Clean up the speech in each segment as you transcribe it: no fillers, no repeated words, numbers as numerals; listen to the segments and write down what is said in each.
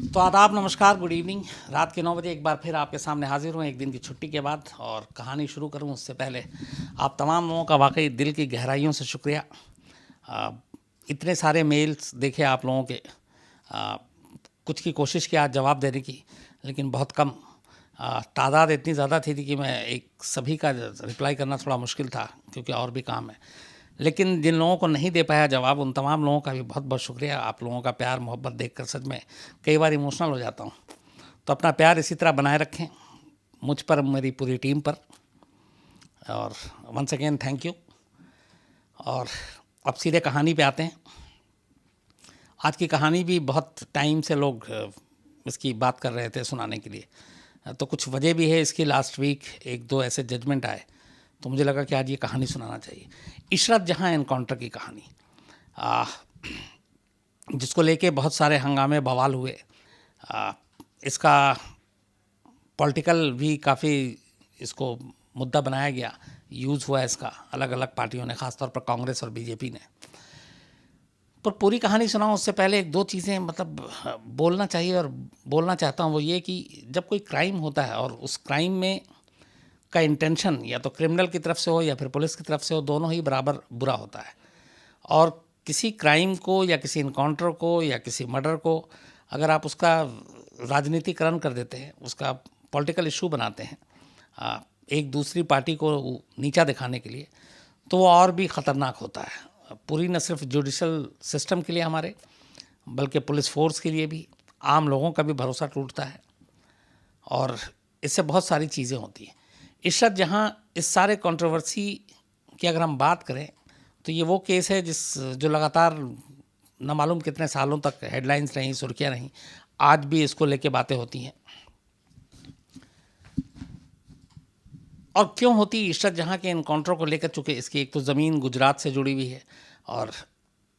तो आदाब, नमस्कार, गुड इवनिंग। रात के 9 बजे एक बार फिर आपके सामने हाजिर हूँ एक दिन की छुट्टी के बाद। और कहानी शुरू करूँ उससे पहले आप तमाम लोगों का वाकई दिल की गहराइयों से शुक्रिया। इतने सारे मेल्स देखे आप लोगों के। कुछ की कोशिश की आज जवाब देने की, लेकिन बहुत कम। तादाद इतनी ज़्यादा थी कि मैं एक सभी का रिप्लाई करना थोड़ा मुश्किल था, क्योंकि और भी काम है। लेकिन जिन लोगों को नहीं दे पाया जवाब, उन तमाम लोगों का भी बहुत बहुत शुक्रिया। आप लोगों का प्यार मोहब्बत देखकर सच में कई बार इमोशनल हो जाता हूँ। तो अपना प्यार इसी तरह बनाए रखें, मुझ पर, मेरी पूरी टीम पर। और वंस अगेन थैंक यू। और अब सीधे कहानी पे आते हैं। आज की कहानी भी बहुत टाइम से लोग इसकी बात कर रहे थे सुनाने के लिए, तो कुछ वजह भी है इसकी। लास्ट वीक एक दो ऐसे जजमेंट आए, तो मुझे लगा कि आज ये कहानी सुनाना चाहिए। इशरत जहां एनकाउंटर की कहानी, जिसको लेके बहुत सारे हंगामे बवाल हुए। इसका पॉलिटिकल भी काफ़ी इसको मुद्दा बनाया गया, यूज़ हुआ इसका अलग अलग पार्टियों ने, ख़ासतौर पर कांग्रेस और बीजेपी ने। पर पूरी कहानी सुनाऊं उससे पहले एक दो चीज़ें बोलना चाहिए, और बोलना चाहता हूं। वो ये कि जब कोई क्राइम होता है और उस क्राइम में का इंटेंशन या तो क्रिमिनल की तरफ से हो या फिर पुलिस की तरफ से हो, दोनों ही बराबर बुरा होता है। और किसी क्राइम को या किसी इनकाउंटर को या किसी मर्डर को अगर आप उसका राजनीतिकरण कर देते हैं, उसका पॉलिटिकल इशू बनाते हैं, एक दूसरी पार्टी को नीचा दिखाने के लिए, तो वो और भी ख़तरनाक होता है। पूरी न सिर्फ जुडिशल सिस्टम के लिए हमारे, बल्कि पुलिस फोर्स के लिए भी, आम लोगों का भी भरोसा टूटता है। और इससे बहुत सारी चीज़ें होती हैं। इशरत जहां, इस सारे कंट्रोवर्सी की अगर हम बात करें, तो ये वो केस है जो लगातार न मालूम कितने सालों तक हेडलाइंस रहीं, सुर्खियाँ रहीं। आज भी इसको लेके बातें होती हैं। और क्यों होती इशरत जहां के एनकाउंटर को लेकर? चूँकि इसकी एक तो ज़मीन गुजरात से जुड़ी हुई है, और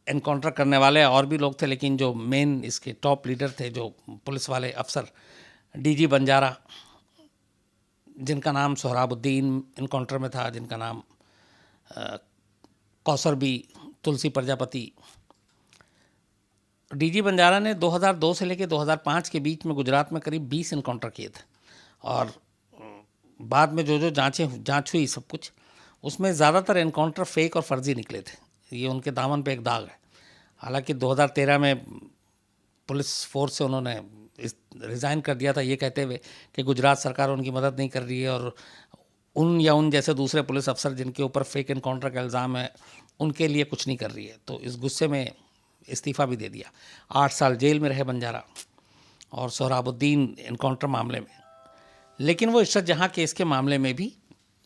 एनकाउंटर करने वाले और भी लोग थे, लेकिन जो मेन इसके टॉप लीडर थे, जो पुलिस वाले अफसर, डीजी बंजारा, जिनका नाम सोहराबुद्दीन इनकाउंटर में था, जिनका नाम कौसरबी, तुलसी प्रजापति। डीजी बंजारा ने 2002 से लेकर 2005 के बीच में गुजरात में करीब 20 इनकाउंटर किए थे। और बाद में जो जांच हुई सब कुछ, उसमें ज़्यादातर एनकाउंटर फेक और फर्जी निकले थे। ये उनके दामन पे एक दाग है। हालांकि 2013 में पुलिस फोर्स से उन्होंने रिज़ाइन कर दिया था, ये कहते हुए कि गुजरात सरकार उनकी मदद नहीं कर रही है, और उन जैसे दूसरे पुलिस अफसर जिनके ऊपर फेक एनकाउंटर का इल्ज़ाम है, उनके लिए कुछ नहीं कर रही है। तो इस गुस्से में इस्तीफ़ा भी दे दिया। 8 साल जेल में रहे बंजारा और सोहराबुद्दीन एनकाउंटर मामले में। लेकिन वो इशरत जहां केस के मामले में भी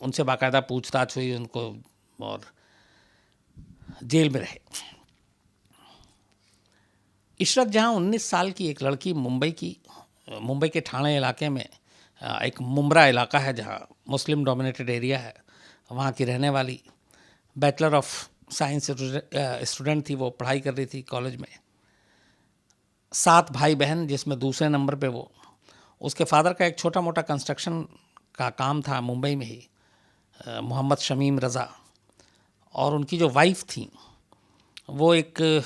उनसे बाकायदा पूछताछ हुई उनको, और जेल में रहे। इशरत जहां 19 साल की एक लड़की, मुंबई के ठाणे इलाके में, एक मुमरा इलाका है जहां मुस्लिम डोमिनेटेड एरिया है, वहां की रहने वाली, बैचलर ऑफ साइंस स्टूडेंट थी। वो पढ़ाई कर रही थी कॉलेज में। 7 भाई बहन, जिसमें दूसरे नंबर पे वो। उसके फादर का एक छोटा मोटा कंस्ट्रक्शन का काम था मुंबई में ही, मोहम्मद शमीम रज़ा। और उनकी जो वाइफ थी, वो एक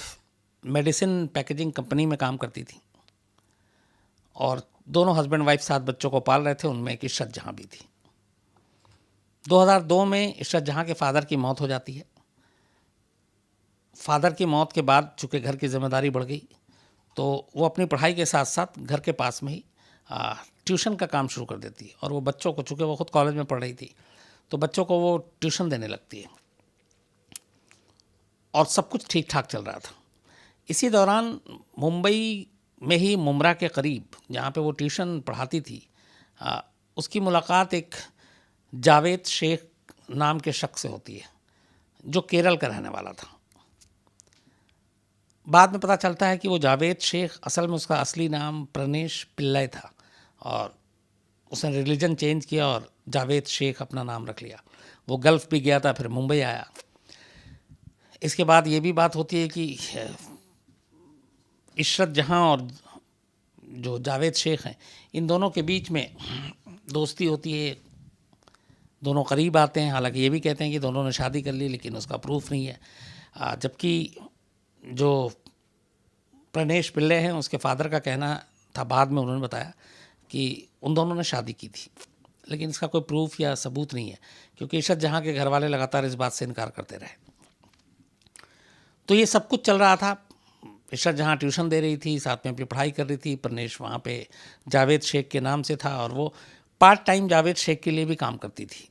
मेडिसिन पैकेजिंग कंपनी में काम करती थी। और दोनों हस्बैंड वाइफ 7 बच्चों को पाल रहे थे, उनमें एक इशरत जहां भी थी। 2002 में इशरत जहां के फादर की मौत हो जाती है। फादर की मौत के बाद चूँकि घर की जिम्मेदारी बढ़ गई, तो वो अपनी पढ़ाई के साथ साथ घर के पास में ही ट्यूशन का काम शुरू कर देती है। और वो बच्चों को, चूँकि वो खुद कॉलेज में पढ़ रही थी, तो बच्चों को वो ट्यूशन देने लगती है। और सब कुछ ठीक ठाक चल रहा था। इसी दौरान मुंबई में ही मुमरा के करीब, जहाँ पे वो ट्यूशन पढ़ाती थी, उसकी मुलाकात एक जावेद शेख नाम के शख्स से होती है, जो केरल का रहने वाला था। बाद में पता चलता है कि वो जावेद शेख, असल में उसका असली नाम प्रनेश पिल्लई था, और उसने रिलीजन चेंज किया और जावेद शेख अपना नाम रख लिया। वो गल्फ़ भी गया था, फिर मुंबई आया। इसके बाद ये भी बात होती है कि इशरत जहां और जो जावेद शेख हैं, इन दोनों के बीच में दोस्ती होती है। दोनों करीब आते हैं। हालांकि ये भी कहते हैं कि दोनों ने शादी कर ली, लेकिन उसका प्रूफ नहीं है। जबकि जो प्रणेश पिल्ले हैं, उसके फादर का कहना था। बाद में उन्होंने बताया कि उन दोनों ने शादी की थी, लेकिन इसका कोई प्रूफ या सबूत नहीं है, क्योंकि इशरत जहाँ के घर वाले लगातार इस बात से इनकार करते रहे। तो ये सब कुछ चल रहा था। इशरत जहाँ ट्यूशन दे रही थी, साथ में अपनी पढ़ाई कर रही थी। प्रनेश वहाँ पे जावेद शेख के नाम से था, और वो पार्ट टाइम जावेद शेख के लिए भी काम करती थी।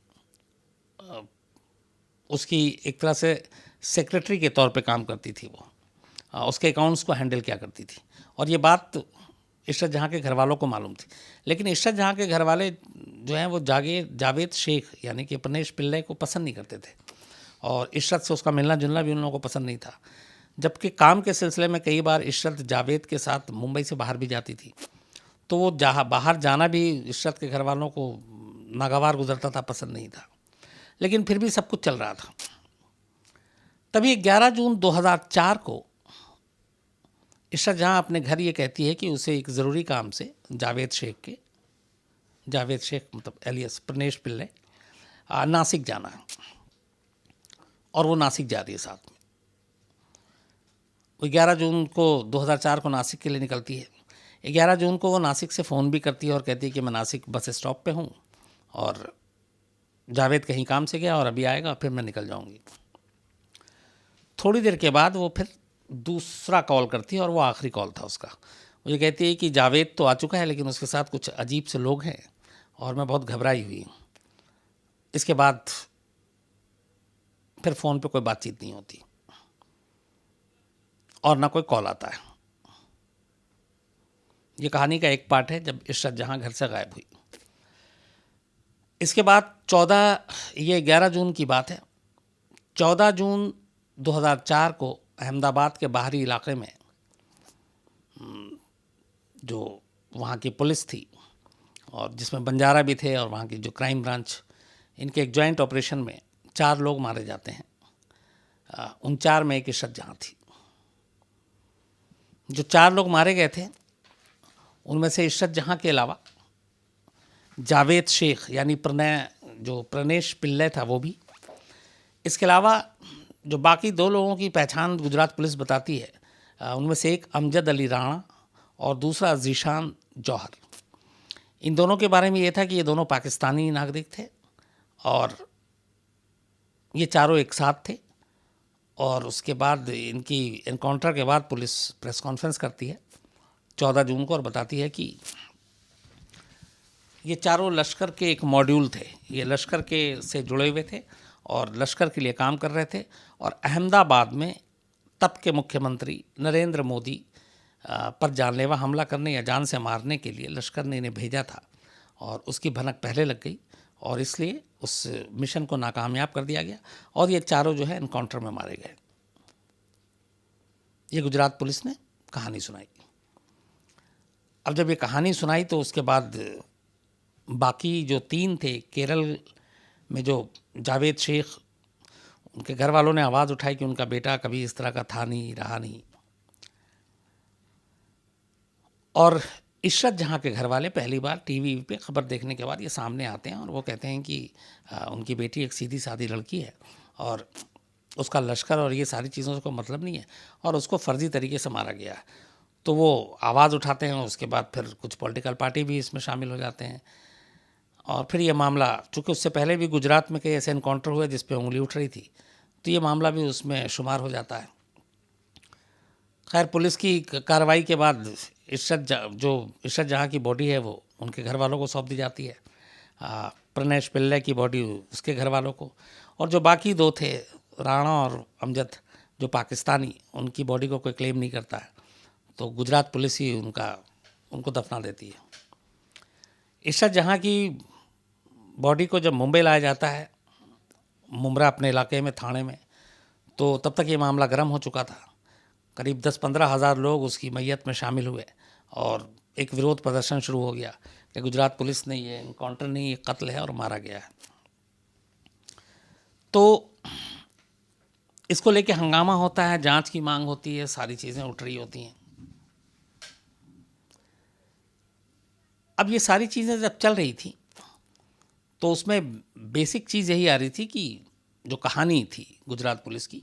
उसकी एक तरह से सेक्रेटरी के तौर पे काम करती थी वो, उसके अकाउंट्स को हैंडल किया करती थी। और ये बात इशरत जहाँ के घर वालों को मालूम थी, लेकिन इशरत जहाँ के घर वाले जो हैं वो जावेद शेख यानी कि प्रनेश पिल्ले को पसंद नहीं करते थे, और इशरत से उसका मिलना जुलना भी उन लोगों को पसंद नहीं था। जबकि काम के सिलसिले में कई बार इशरत जावेद के साथ मुंबई से बाहर भी जाती थी, तो वो बाहर जाना भी इशरत के घर वालों को नागवार गुजरता था, पसंद नहीं था। लेकिन फिर भी सब कुछ चल रहा था। तभी 11 जून 2004 को इशरत जहाँ अपने घर ये कहती है कि उसे एक ज़रूरी काम से जावेद शेख मतलब एलियस प्रनेश पिल्ले नासिक जाना है, और वो नासिक जा रही है साथ में। वो 11 जून को 2004 को नासिक के लिए निकलती है। 11 जून को वो नासिक से फ़ोन भी करती है और कहती है कि मैं नासिक बस स्टॉप पे हूँ, और जावेद कहीं काम से गया और अभी आएगा, फिर मैं निकल जाऊँगी। थोड़ी देर के बाद वो फिर दूसरा कॉल करती है, और वो आखिरी कॉल था उसका। वो ये कहती है कि जावेद तो आ चुका है, लेकिन उसके साथ कुछ अजीब से लोग हैं, और मैं बहुत घबराई हुई हूँ। इसके बाद फिर फ़ोन पे कोई बातचीत नहीं होती, और ना कोई कॉल आता है। ये कहानी का एक पार्ट है जब इशरत जहाँ घर से गायब हुई। इसके बाद 11 जून की बात है। 14 जून 2004 को अहमदाबाद के बाहरी इलाके में जो वहाँ की पुलिस थी, और जिसमें बंजारा भी थे और वहाँ की जो क्राइम ब्रांच, इनके एक जॉइंट ऑपरेशन में 4 लोग मारे जाते हैं। उन 4 में एक इशरत जहाँ थी। जो 4 लोग मारे गए थे उनमें से इशरत जहाँ के अलावा जावेद शेख यानी प्रनेश पिल्ले था वो भी। इसके अलावा जो बाकी 2 लोगों की पहचान गुजरात पुलिस बताती है, उनमें से एक अमजद अली राणा और दूसरा जीशान जौहर। इन दोनों के बारे में ये था कि ये दोनों पाकिस्तानी नागरिक थे, और ये चारों एक साथ थे। और उसके बाद इनकी एनकाउंटर के बाद पुलिस प्रेस कॉन्फ्रेंस करती है 14 जून को, और बताती है कि ये चारों लश्कर के एक मॉड्यूल थे। ये लश्कर के से जुड़े हुए थे और लश्कर के लिए काम कर रहे थे, और अहमदाबाद में तब के मुख्यमंत्री नरेंद्र मोदी पर जानलेवा हमला करने या जान से मारने के लिए लश्कर ने इन्हें भेजा था, और उसकी भनक पहले लग गई, और इसलिए उस मिशन को नाकामयाब कर दिया गया, और ये चारों जो है एनकाउंटर में मारे गए। ये गुजरात पुलिस ने कहानी सुनाई। अब जब ये कहानी सुनाई तो उसके बाद बाकी जो 3 थे केरल में, जो जावेद शेख, उनके घर वालों ने आवाज़ उठाई कि उनका बेटा कभी इस तरह का था नहीं, रहा नहीं। और इशरत जहाँ के घर वाले पहली बार टीवी पे खबर देखने के बाद ये सामने आते हैं, और वो कहते हैं कि उनकी बेटी एक सीधी सादी लड़की है, और उसका लश्कर और ये सारी चीज़ों से कोई मतलब नहीं है, और उसको फर्जी तरीके से मारा गया है। तो वो आवाज़ उठाते हैं। उसके बाद फिर कुछ पॉलिटिकल पार्टी भी इसमें शामिल हो जाते हैं, और फिर ये मामला, चूँकि उससे पहले भी गुजरात में कई ऐसे एनकाउंटर हुए जिस पे उंगली उठ रही थी, तो ये मामला भी उसमें शुमार हो जाता है। खैर, पुलिस की कार्रवाई के बाद इशरत जहाँ की बॉडी है वो उनके घर वालों को सौंप दी जाती है, प्रनेश पिल्ले की बॉडी उसके घर वालों को, और जो बाकी 2 थे राणा और अमजद जो पाकिस्तानी, उनकी बॉडी को कोई क्लेम नहीं करता है, तो गुजरात पुलिस ही उनको दफना देती है। इशरत जहाँ की बॉडी को जब मुंबई लाया जाता है, मुमरा अपने इलाके में, थाने में, तो तब तक ये मामला गर्म हो चुका था। करीब 10-15 हज़ार लोग उसकी मैयत में शामिल हुए, और एक विरोध प्रदर्शन शुरू हो गया कि गुजरात पुलिस ने ये एनकाउंटर नहीं, ये कत्ल है और मारा गया है। तो इसको लेके हंगामा होता है, जांच की मांग होती है, सारी चीज़ें उठ रही होती हैं। अब ये सारी चीज़ें जब चल रही थी तो उसमें बेसिक चीज़ यही आ रही थी कि जो कहानी थी गुजरात पुलिस की,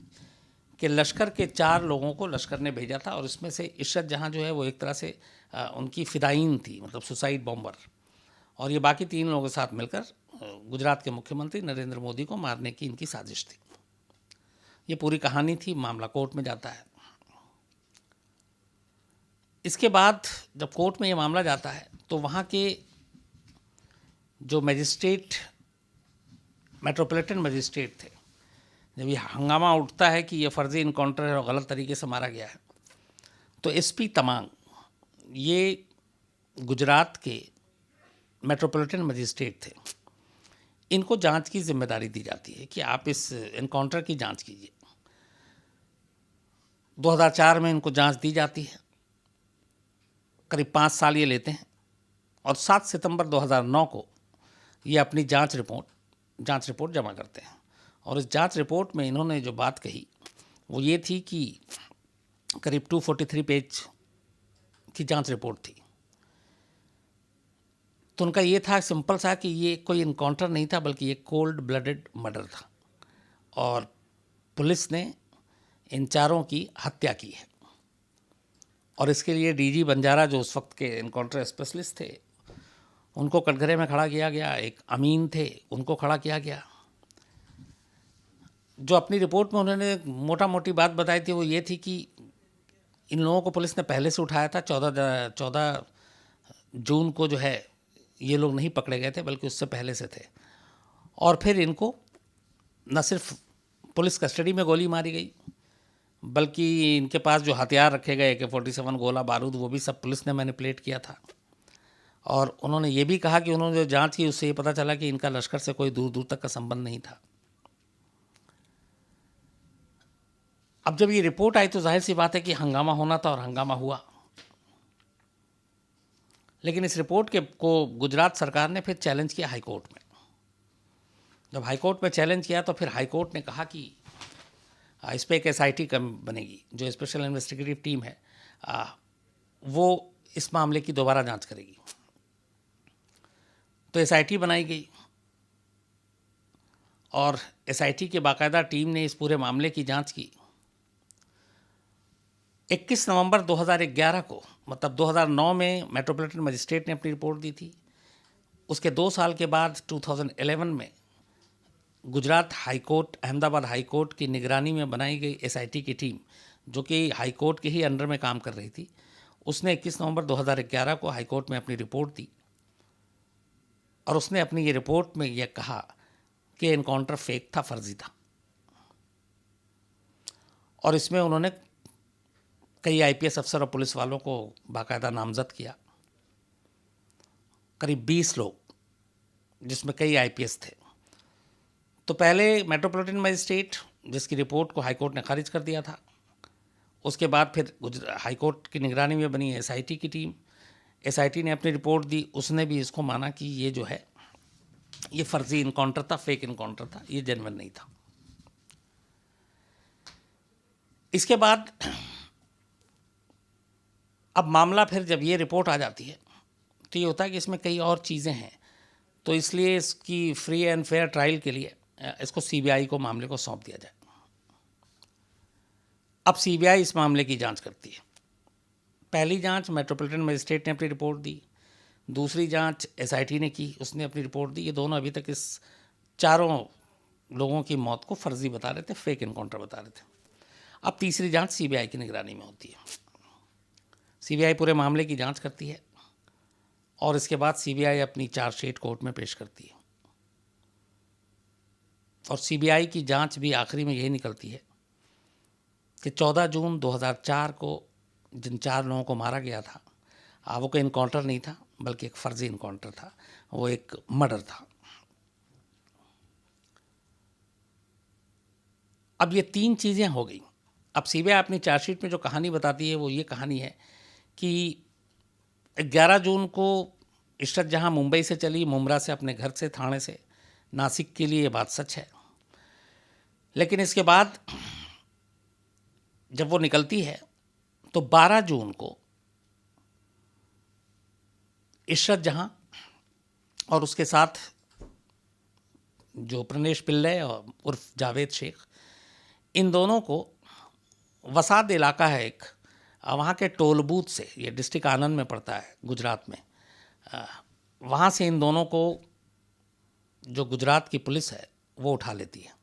कि लश्कर के 4 लोगों को लश्कर ने भेजा था और इसमें से इशरत जहां जो है वो एक तरह से उनकी फ़िदायीन थी, मतलब सुसाइड बॉम्बर, और ये बाकी 3 लोगों के साथ मिलकर गुजरात के मुख्यमंत्री नरेंद्र मोदी को मारने की इनकी साजिश थी। ये पूरी कहानी थी। मामला कोर्ट में जाता है। इसके बाद जब कोर्ट में ये मामला जाता है तो वहाँ के जो मजिस्ट्रेट, मेट्रोपॉलिटन मजिस्ट्रेट थे, जब ये हंगामा उठता है कि ये फर्जी इनकाउंटर है और गलत तरीके से मारा गया है, तो एसपी तमांग, ये गुजरात के मेट्रोपॉलिटन मजिस्ट्रेट थे, इनको जांच की जिम्मेदारी दी जाती है कि आप इस इनकाउंटर की जांच कीजिए। 2004 में इनको जांच दी जाती है। करीब 5 साल ये लेते हैं और 7 सितंबर 2009 को ये अपनी जांच रिपोर्ट जमा करते हैं। और इस जांच रिपोर्ट में इन्होंने जो बात कही वो ये थी कि करीब 243 पेज की जांच रिपोर्ट थी। तो उनका ये था सिंपल सा कि ये कोई इनकाउंटर नहीं था, बल्कि ये कोल्ड ब्लडेड मर्डर था और पुलिस ने इन 4 की हत्या की है। और इसके लिए डीजी बंजारा, जो उस वक्त के इनकाउंटर स्पेशलिस्ट थे, उनको कटघरे में खड़ा किया गया। एक अमीन थे, उनको खड़ा किया गया। जो अपनी रिपोर्ट में उन्होंने मोटा मोटी बात बताई थी वो ये थी कि इन लोगों को पुलिस ने पहले से उठाया था। 14 जून को जो है ये लोग नहीं पकड़े गए थे, बल्कि उससे पहले से थे। और फिर इनको न सिर्फ पुलिस कस्टडी में गोली मारी गई, बल्कि इनके पास जो हथियार रखे गए AK-47 गोला बारूद, वो भी सब पुलिस ने मैनिपुलेट किया था। और उन्होंने ये भी कहा कि उन्होंने जो जांच की उससे ये पता चला कि इनका लश्कर से कोई दूर दूर तक का संबंध नहीं था। अब जब ये रिपोर्ट आई तो जाहिर सी बात है कि हंगामा होना था और हंगामा हुआ। लेकिन इस रिपोर्ट को गुजरात सरकार ने फिर चैलेंज किया हाईकोर्ट में। जब हाईकोर्ट में चैलेंज किया तो फिर हाईकोर्ट ने कहा कि इस पर एक SIT बनेगी, जो स्पेशल इन्वेस्टिगेटिव टीम है वो इस मामले की दोबारा जांच करेगी। तो SIT बनाई गई और SIT की बाकायदा टीम ने इस पूरे मामले की जांच की। 21 नवंबर 2011 को, मतलब 2009 में मेट्रोपॉलिटन मजिस्ट्रेट ने अपनी रिपोर्ट दी थी। उसके 2 साल के बाद 2011 में गुजरात हाईकोर्ट, अहमदाबाद हाईकोर्ट की निगरानी में बनाई गई SIT की टीम, जो कि हाईकोर्ट के ही अंडर में काम कर रही थी, उसने 21 नवंबर 2011 को हाईकोर्ट में अपनी रिपोर्ट दी। और उसने अपनी ये रिपोर्ट में यह कहा कि एनकाउंटर फेक था, फर्जी था। और इसमें उन्होंने कई IPS अफसर और पुलिस वालों को बाकायदा नामजद किया। करीब 20 लोग, जिसमें कई IPS थे। तो पहले मेट्रोपॉलिटन मजिस्ट्रेट, जिसकी रिपोर्ट को हाईकोर्ट ने खारिज कर दिया था, उसके बाद फिर हाईकोर्ट की निगरानी में बनी SIT की टीम। SIT ने अपनी रिपोर्ट दी, उसने भी इसको माना कि ये जो है ये फर्जी इनकाउंटर था, फेक इनकाउंटर था, ये जेन्युइन नहीं था। इसके बाद अब मामला फिर जब ये रिपोर्ट आ जाती है तो ये होता है कि इसमें कई और चीज़ें हैं, तो इसलिए इसकी फ्री एंड फेयर ट्रायल के लिए इसको CBI को मामले को सौंप दिया जाए। अब CBI इस मामले की जांच करती है। पहली जांच मेट्रोपॉलिटन मजिस्ट्रेट ने अपनी रिपोर्ट दी, दूसरी जांच SIT ने की, उसने अपनी रिपोर्ट दी। ये दोनों अभी तक इस 4 लोगों की मौत को फर्जी बता रहे थे, फेक इनकाउंटर बता रहे थे। अब तीसरी जांच CBI की निगरानी में होती है। CBI पूरे मामले की जांच करती है और इसके बाद CBI अपनी चार्जशीट कोर्ट में पेश करती है। और CBI की जांच भी आखिरी में यही निकलती है कि 14 जून 2004 को जिन 4 लोगों को मारा गया था, वो कोई इनकाउंटर नहीं था, बल्कि एक फर्जी इनकाउंटर था, वो एक मर्डर था। अब ये 3 चीज़ें हो गई। अब CBI अपनी चार्जशीट में जो कहानी बताती है वो ये कहानी है कि 11 जून को इशरत जहां मुंबई से चली, मुमरा से, अपने घर से, थाने से नासिक के लिए, ये बात सच है। लेकिन इसके बाद जब वो निकलती है तो 12 जून को इशरत जहां और उसके साथ जो प्रणेश पिल्ले और उर्फ जावेद शेख, इन दोनों को वसाद इलाका है एक, वहाँ के टोल बूथ से, ये डिस्ट्रिक्ट आनंद में पड़ता है गुजरात में, वहाँ से इन दोनों को जो गुजरात की पुलिस है वो उठा लेती है।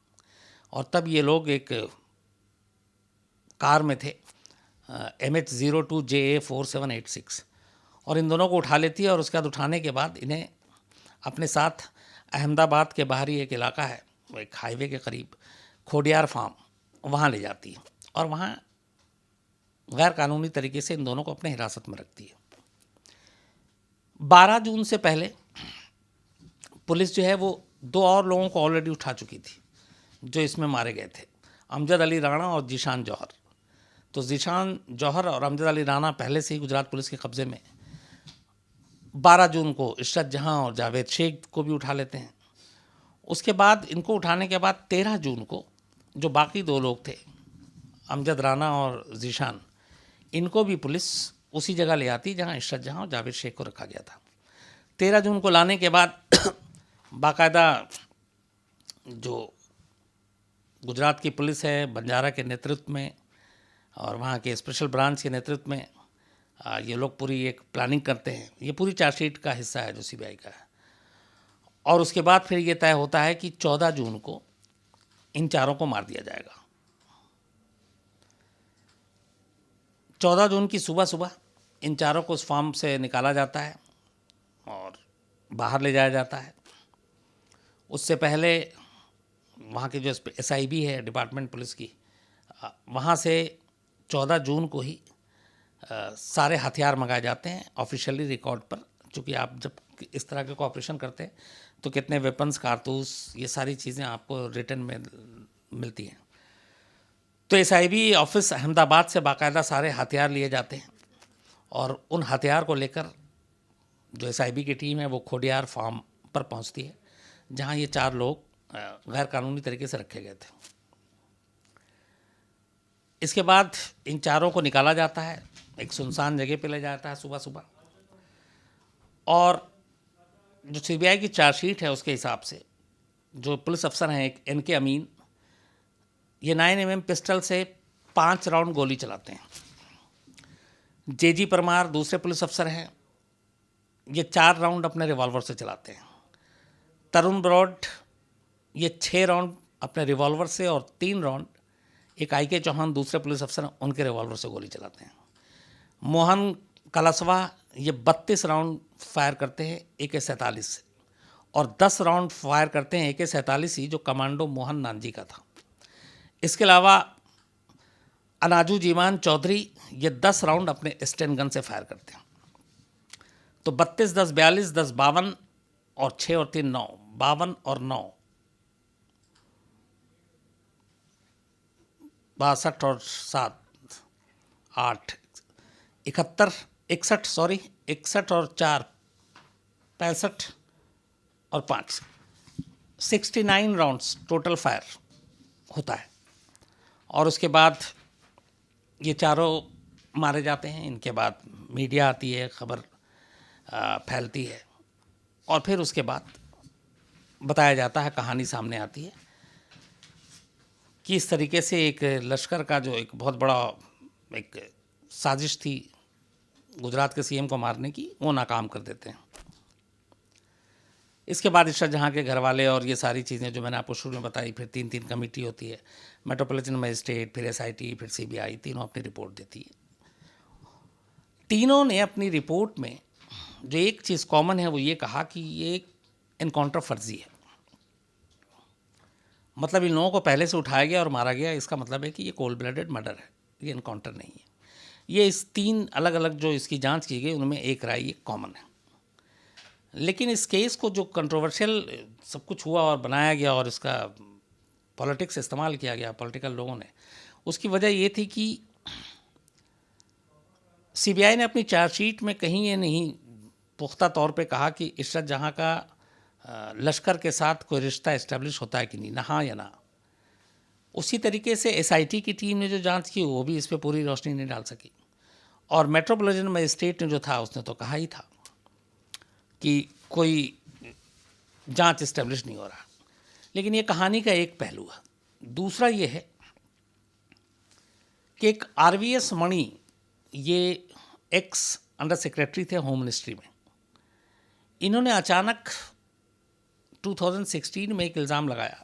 और तब ये लोग एक कार में थे, MH02JA4786, और इन दोनों को उठा लेती है। और उसके बाद उठाने के बाद इन्हें अपने साथ अहमदाबाद के बाहरी एक इलाका है, वो एक हाईवे के करीब, खोडियार फार्म, वहाँ ले जाती है और वहाँ गैर कानूनी तरीके से इन दोनों को अपने हिरासत में रखती है। 12 जून से पहले पुलिस जो है वो 2 और लोगों को ऑलरेडी उठा चुकी थी जो इसमें मारे गए थे, अमजद अली राणा और जीशान जौहर। तो जीशान जौहर और अमजद अली राणा पहले से ही गुजरात पुलिस के कब्ज़े में। 12 जून को इशरत जहां और जावेद शेख को भी उठा लेते हैं। उसके बाद इनको उठाने के बाद 13 जून को जो बाकी 2 लोग थे, अमजद राणा और जीशान, इनको भी पुलिस उसी जगह ले आती जहां इशरत जहां और जावेद शेख को रखा गया था। 13 जून को लाने के बाद बाकायदा जो गुजरात की पुलिस है, बंजारा के नेतृत्व में और वहाँ के स्पेशल ब्रांच के नेतृत्व में, ये लोग पूरी एक प्लानिंग करते हैं। ये पूरी चार्जशीट का हिस्सा है जो CBI का है। और उसके बाद फिर ये तय होता है कि 14 जून को इन चारों को मार दिया जाएगा। 14 जून की सुबह सुबह इन चारों को उस फार्म से निकाला जाता है और बाहर ले जाया जाता है। उससे पहले वहाँ की जो SIB है, डिपार्टमेंट पुलिस की, वहाँ से 14 जून को ही सारे हथियार मंगाए जाते हैं ऑफिशियली रिकॉर्ड पर। चूँकि आप जब इस तरह के को ऑपरेशन करते हैं तो कितने वेपन्स, कारतूस, ये सारी चीज़ें आपको रिटर्न में मिलती हैं। तो SIB ऑफिस अहमदाबाद से बाकायदा सारे हथियार लिए जाते हैं और उन हथियार को लेकर जो SIB की टीम है वो खोडियार फार्म पर पहुंचती है जहां ये 4 लोग गैर कानूनी तरीके से रखे गए थे। इसके बाद इन चारों को निकाला जाता है, एक सुनसान जगह पे ले जाता है सुबह सुबह। और जो CBI की चार्जशीट है उसके हिसाब से जो पुलिस अफसर हैं, एक NK अमीन, ये 9mm पिस्टल से 5 राउंड गोली चलाते हैं। JG परमार दूसरे पुलिस अफसर हैं, ये 4 राउंड अपने रिवॉल्वर से चलाते हैं। तरुण ब्रॉड ये 6 राउंड अपने रिवॉल्वर से और 3 राउंड एक IK चौहान दूसरे पुलिस अफसर उनके रिवॉल्वर से गोली चलाते हैं। मोहन कलसवा ये 32 राउंड फायर करते हैं AK-47 से और 10 राउंड फायर करते हैं AK-47 ही जो कमांडो मोहन नानजी का था। इसके अलावा अनाजू जीमान चौधरी ये 10 राउंड अपने स्टेन गन से फायर करते हैं। तो 32, 10, 42, 10, 52 और 6 और 3, 9, 52 और 9, 62 और 7, 8, 61 और 4, 65 और 5, 69 राउंड्स टोटल फायर होता है। और उसके बाद ये चारों मारे जाते हैं। इनके बाद मीडिया आती है, खबर फैलती है और फिर उसके बाद बताया जाता है, कहानी सामने आती है कि इस तरीके से एक लश्कर का जो एक बहुत बड़ा एक साजिश थी गुजरात के CM को मारने की, वो नाकाम कर देते हैं। इसके बाद इशरत जहाँ के घर वाले और ये सारी चीज़ें जो मैंने आपको शुरू में बताई, फिर 3 कमेटी होती है, मेट्रोपॉलिटन मजिस्ट्रेट, फिर SIT, फिर CBI, तीनों अपनी रिपोर्ट देती है। तीनों ने अपनी रिपोर्ट में जो एक चीज़ कॉमन है वो ये कहा कि ये एक एनकाउंटर फर्जी है। मतलब इन लोगों को पहले से उठाया गया और मारा गया, इसका मतलब है कि ये कोल्ड ब्लडेड मर्डर है, ये एनकाउंटर नहीं है। ये इस 3 अलग अलग जो इसकी जांच की गई उनमें एक राय ये कॉमन है। लेकिन इस केस को जो कंट्रोवर्शियल सब कुछ हुआ और बनाया गया और इसका पॉलिटिक्स इस्तेमाल किया गया पॉलिटिकल लोगों ने, उसकी वजह ये थी कि CBI ने अपनी चार्जशीट में कहीं ये नहीं पुख्ता तौर पे कहा कि इशरत जहाँ का लश्कर के साथ कोई रिश्ता इस्टेब्लिश होता है कि नहीं, ना हाँ या ना। उसी तरीके से SIT की टीम ने जो जांच की वो भी इस पर पूरी रोशनी नहीं डाल सकी। और मेट्रोपॉलिटन मजिस्ट्रेट ने जो था उसने तो कहा ही था कि कोई जांच इस्टेब्लिश नहीं हो रहा। लेकिन ये कहानी का एक पहलू है। दूसरा ये है कि एक RVS मणि, ये एक्स अंडर सेक्रेटरी थे होम मिनिस्ट्री में, इन्होंने अचानक 2016 में एक इल्ज़ाम लगाया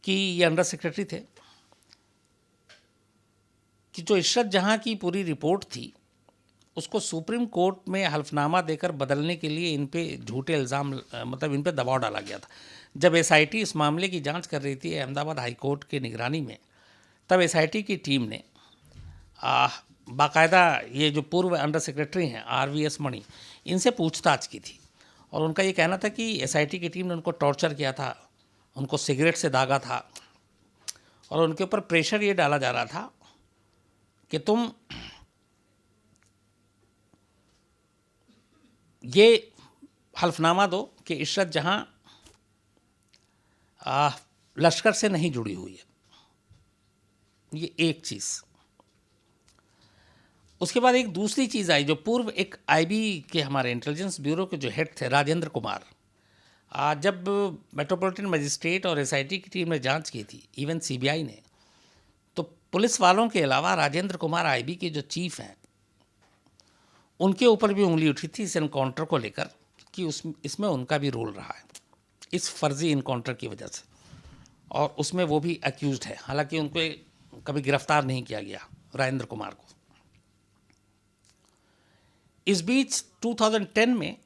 कि ये अंडर सेक्रेटरी थे कि जो इशरत जहां की पूरी रिपोर्ट थी उसको सुप्रीम कोर्ट में हल्फनामा देकर बदलने के लिए इन पे झूठे इल्ज़ाम, मतलब इन पे दबाव डाला गया था। जब SIT इस मामले की जांच कर रही थी अहमदाबाद हाई कोर्ट की निगरानी में, तब SIT की टीम ने बाकायदा ये जो पूर्व अंडर सेक्रेटरी हैं RVS मणि, इनसे पूछताछ की थी और उनका ये कहना था कि SIT की टीम ने उनको टॉर्चर किया था, उनको सिगरेट से दागा था और उनके ऊपर प्रेशर ये डाला जा रहा था कि तुम ये हल्फनामा दो कि इशरत जहां लश्कर से नहीं जुड़ी हुई है। ये एक चीज़। उसके बाद एक दूसरी चीज़ आई, जो पूर्व एक IB के हमारे इंटेलिजेंस ब्यूरो के जो हेड थे राजेंद्र कुमार, जब मेट्रोपॉलिटन मजिस्ट्रेट और SIT की टीम ने जांच की थी, इवन CBI ने, तो पुलिस वालों के अलावा राजेंद्र कुमार IB के जो चीफ हैं उनके ऊपर भी उंगली उठी थी इस इनकाउंटर को लेकर कि इसमें उनका भी रोल रहा है इस फर्जी इनकाउंटर की वजह से, और उसमें वो भी अक्यूज्ड है। हालांकि उनको कभी गिरफ्तार नहीं किया गया राजेंद्र कुमार को। इस बीच 2010 में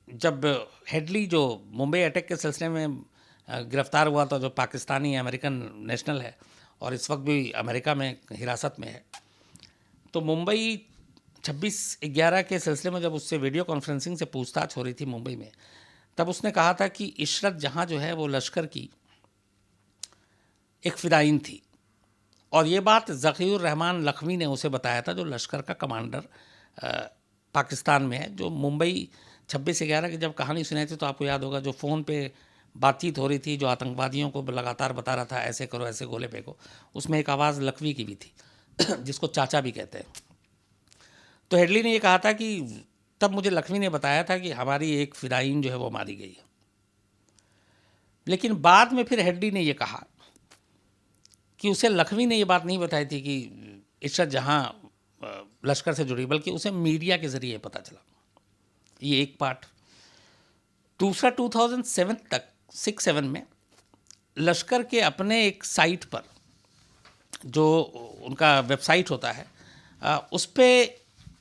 जब हेडली जो मुंबई अटैक के सिलसिले में गिरफ्तार हुआ था, जो पाकिस्तानी अमेरिकन नेशनल है और इस वक्त भी अमेरिका में हिरासत में है, तो मुंबई 26/11 के सिलसिले में जब उससे वीडियो कॉन्फ्रेंसिंग से पूछताछ हो रही थी मुंबई में, तब उसने कहा था कि इशरत जहां जो है वो लश्कर की एक फ़िदायीन थी, और ये बात ज़कीउर रहमान लखवी ने उसे बताया था, जो लश्कर का कमांडर पाकिस्तान में है, जो मुंबई 26/11 की जब कहानी सुनाई थी तो आपको याद होगा, जो फ़ोन पे बातचीत हो रही थी, जो आतंकवादियों को लगातार बता रहा था ऐसे करो ऐसे गोले फेंको, उसमें एक आवाज़ लखवी की भी थी जिसको चाचा भी कहते हैं। तो हेडली ने ये कहा था कि तब मुझे लखवी ने बताया था कि हमारी एक फ़िदायीन जो है वो मारी गई है। लेकिन बाद में फिर हेडली ने ये कहा कि उसे लखवी ने ये बात नहीं बताई थी कि इशरत जहां लश्कर से जुड़ी, बल्कि उसे मीडिया के ज़रिए पता चला। ये एक पार्ट। दूसरा, 2007 तक 6-7 में लश्कर के अपने एक साइट पर, जो उनका वेबसाइट होता है, उस पर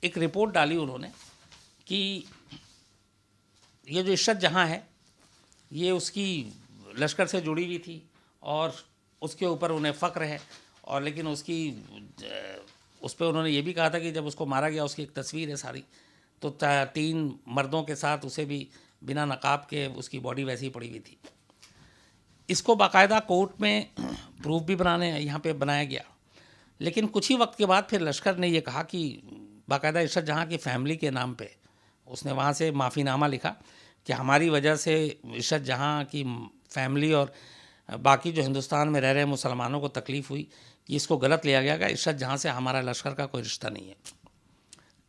एक रिपोर्ट डाली उन्होंने कि ये जो इशरत जहां है ये उसकी लश्कर से जुड़ी हुई थी और उसके ऊपर उन्हें फ़ख्र है, और लेकिन उस पर उन्होंने ये भी कहा था कि जब उसको मारा गया उसकी एक तस्वीर है सारी, तो 3 मर्दों के साथ उसे भी बिना नकाब के उसकी बॉडी वैसी ही पड़ी हुई थी। इसको बाकायदा कोर्ट में प्रूफ भी यहाँ पे बनाया गया। लेकिन कुछ ही वक्त के बाद फिर लश्कर ने ये कहा कि बाकायदा इशरत जहां की फ़ैमिली के नाम पे उसने वहाँ से माफ़ीनामा लिखा कि हमारी वजह से इशरत जहां की फैमिली और बाकी जो हिंदुस्तान में रह रहे मुसलमानों को तकलीफ़ हुई, कि इसको गलत लिया गया कि इशरत जहां से हमारा लश्कर का कोई रिश्ता नहीं है।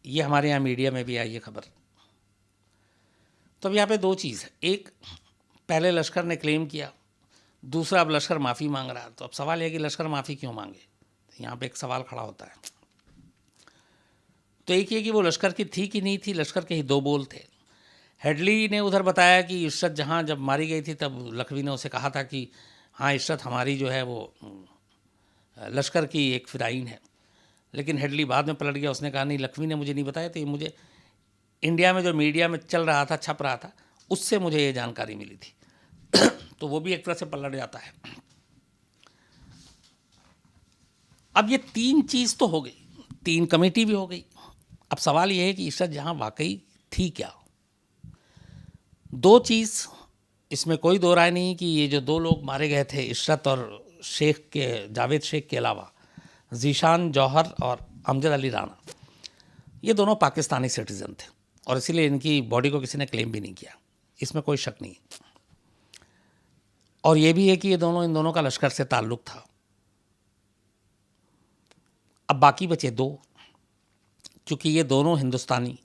ये हमारे यहाँ मीडिया में भी आई है खबर। तो अब यहाँ पे 2 चीज़ है, एक पहले लश्कर ने क्लेम किया, दूसरा अब लश्कर माफ़ी मांग रहा है। तो अब सवाल यह कि लश्कर माफ़ी क्यों मांगे, तो यहाँ पे एक सवाल खड़ा होता है। तो एक ये कि वो लश्कर की थी कि नहीं थी, लश्कर के ही 2 बोल थे। हेडली ने उधर बताया कि इशरत जहां जब मारी गई थी तब लखवी ने उसे कहा था कि हाँ इशरत हमारी जो है वो लश्कर की एक फ़िदायीन है। लेकिन हेडली बाद में पलट गया, उसने कहा नहीं लखवी ने मुझे नहीं बताया, तो ये मुझे इंडिया में जो मीडिया में चल रहा था, छप रहा था, उससे मुझे ये जानकारी मिली थी। तो वो भी एक तरह से पलट जाता है। अब ये 3 चीज़ तो हो गई, 3 कमेटी भी हो गई। अब सवाल ये है कि इशरत जहां वाकई थी क्या। 2 चीज़ इसमें कोई दो राय नहीं कि ये जो 2 लोग मारे गए थे, इशरत और शेख के जावेद शेख के अलावा ज़ीशान जौहर और अमजद अली राना, ये दोनों पाकिस्तानी सिटीज़न थे और इसीलिए इनकी बॉडी को किसी ने क्लेम भी नहीं किया, इसमें कोई शक नहीं। और ये भी है कि इन दोनों का लश्कर से ताल्लुक़ था। अब बाकी बचे 2, क्योंकि ये दोनों हिंदुस्तानी,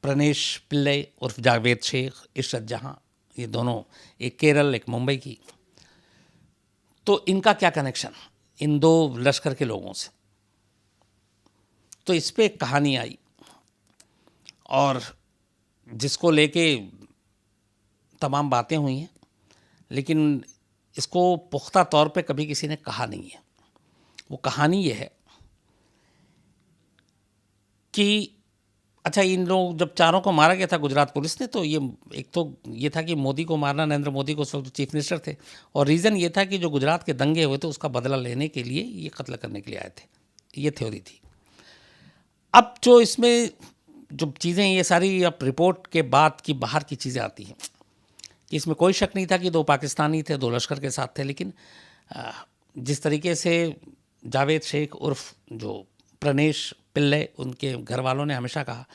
प्रणेश पिल्ले उर्फ जावेद शेख, इशरत जहां, ये दोनों, एक केरल एक मुंबई की, तो इनका क्या कनेक्शन। इन दो लश्कर के लोगों से। तो इस पे एक कहानी आई और जिसको लेके तमाम बातें हुई हैं, लेकिन इसको पुख्ता तौर पे कभी किसी ने कहा नहीं है। वो कहानी ये है कि अच्छा, इन लोग जब चारों को मारा गया था गुजरात पुलिस ने, तो ये एक तो ये था कि मोदी को मारना, नरेंद्र मोदी को, उस वक्त चीफ मिनिस्टर थे, और रीज़न ये था कि जो गुजरात के दंगे हुए थे उसका बदला लेने के लिए ये कत्ल करने के लिए आए थे। ये थ्योरी थी। अब जो इसमें जो चीज़ें, ये सारी अब रिपोर्ट के बाद की बाहर की चीज़ें आती हैं कि इसमें कोई शक नहीं था कि दो पाकिस्तानी थे, दो लश्कर के साथ थे, लेकिन जिस तरीके से जावेद शेख उर्फ जो प्रणेश पिल्ले, उनके घर वालों ने हमेशा कहा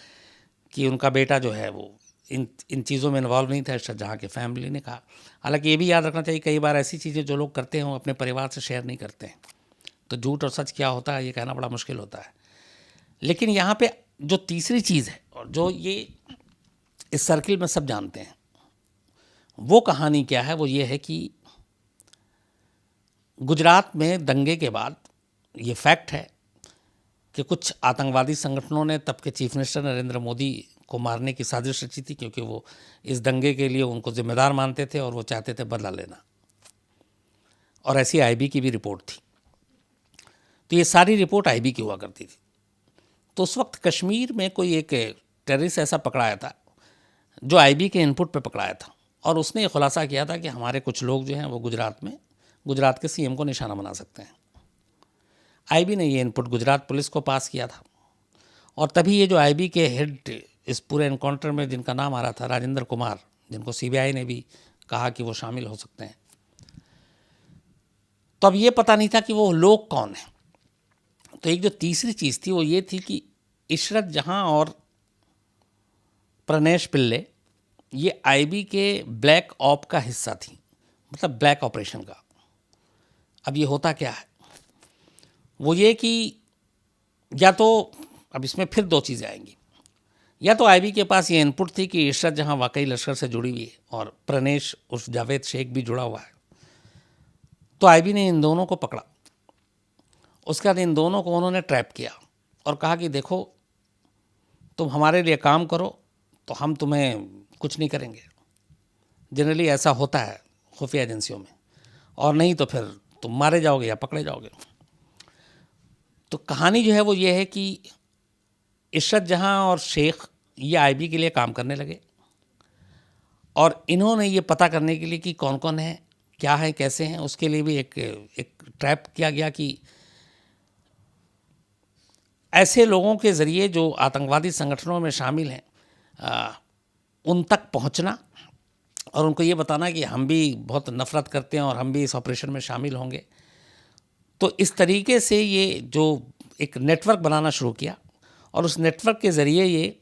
कि उनका बेटा जो है वो इन चीज़ों में इन्वॉल्व नहीं था, इरशाद जहाँ के फैमिली ने कहा। हालांकि ये भी याद रखना चाहिए, कई बार ऐसी चीज़ें जो लोग करते हैं वो अपने परिवार से शेयर नहीं करते हैं, तो झूठ और सच क्या होता है ये कहना बड़ा मुश्किल होता है। लेकिन यहाँ पे जो तीसरी चीज़ है, और जो ये इस सर्किल में सब जानते हैं, वो कहानी क्या है, वो ये है कि गुजरात में दंगे के बाद ये फैक्ट है कि कुछ आतंकवादी संगठनों ने तब के चीफ मिनिस्टर नरेंद्र मोदी को मारने की साजिश रची थी, क्योंकि वो इस दंगे के लिए उनको जिम्मेदार मानते थे और वो चाहते थे बदला लेना, और ऐसी आईबी की भी रिपोर्ट थी। तो ये सारी रिपोर्ट आईबी की हुआ करती थी। तो उस वक्त कश्मीर में कोई एक टेररिस्ट ऐसा पकड़ाया था जो आईबी के इनपुट पे पकड़ाया था, और उसने ये खुलासा किया था कि हमारे कुछ लोग जो हैं वो गुजरात के सीएम को निशाना बना सकते हैं। आईबी ने ये इनपुट गुजरात पुलिस को पास किया था, और तभी ये जो आईबी के हेड इस पूरे एनकाउंटर में जिनका नाम आ रहा था, राजेंद्र कुमार, जिनको सीबीआई ने भी कहा कि वो शामिल हो सकते हैं, तो अब ये पता नहीं था कि वो लोग कौन हैं। तो एक जो तीसरी चीज़ थी वो ये थी कि इशरत जहां और प्रणेश पिल्ले ये आईबी के ब्लैक ऑप का हिस्सा थी, मतलब ब्लैक ऑपरेशन का। अब ये होता क्या है, वो ये कि या तो अब इसमें फिर दो चीज़ें आएंगी, या तो आईबी के पास ये इनपुट थी कि इशरत जहां वाकई लश्कर से जुड़ी हुई है और प्रणेश उर्फ जावेद शेख भी जुड़ा हुआ है, तो आईबी ने इन दोनों को पकड़ा। उसके बाद इन दोनों को उन्होंने ट्रैप किया और कहा कि देखो, तुम हमारे लिए काम करो तो हम तुम्हें कुछ नहीं करेंगे। जनरली ऐसा होता है खुफिया एजेंसियों में, और नहीं तो फिर तुम मारे जाओगे या पकड़े जाओगे। तो कहानी जो है वो ये है कि इशरत जहां और शेख ये आईबी के लिए काम करने लगे, और इन्होंने ये पता करने के लिए कि कौन कौन है, क्या है, कैसे हैं, उसके लिए भी एक ट्रैप किया गया कि ऐसे लोगों के ज़रिए जो आतंकवादी संगठनों में शामिल हैं उन तक पहुंचना, और उनको ये बताना कि हम भी बहुत नफ़रत करते हैं और हम भी इस ऑपरेशन में शामिल होंगे। तो इस तरीके से ये जो एक नेटवर्क बनाना शुरू किया, और उस नेटवर्क के ज़रिए ये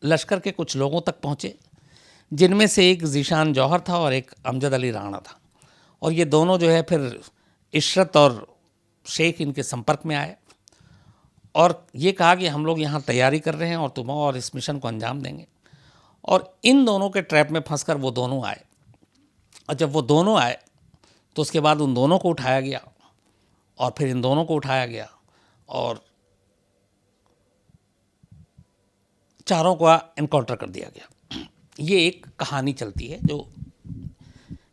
लश्कर के कुछ लोगों तक पहुँचे, जिनमें से एक ज़ीशान जौहर था और एक अमजद अली राणा था। और ये दोनों जो है फिर इशरत और शेख इनके संपर्क में आए और ये कहा कि हम लोग यहाँ तैयारी कर रहे हैं और तुम और इस मिशन को अंजाम देंगे। और इन दोनों के ट्रैप में फंसकर वो दोनों आए, और जब वो दोनों आए तो उसके बाद उन दोनों को उठाया गया, और फिर इन दोनों को उठाया गया, और चारों का एनकाउंटर कर दिया गया। ये एक कहानी चलती है, जो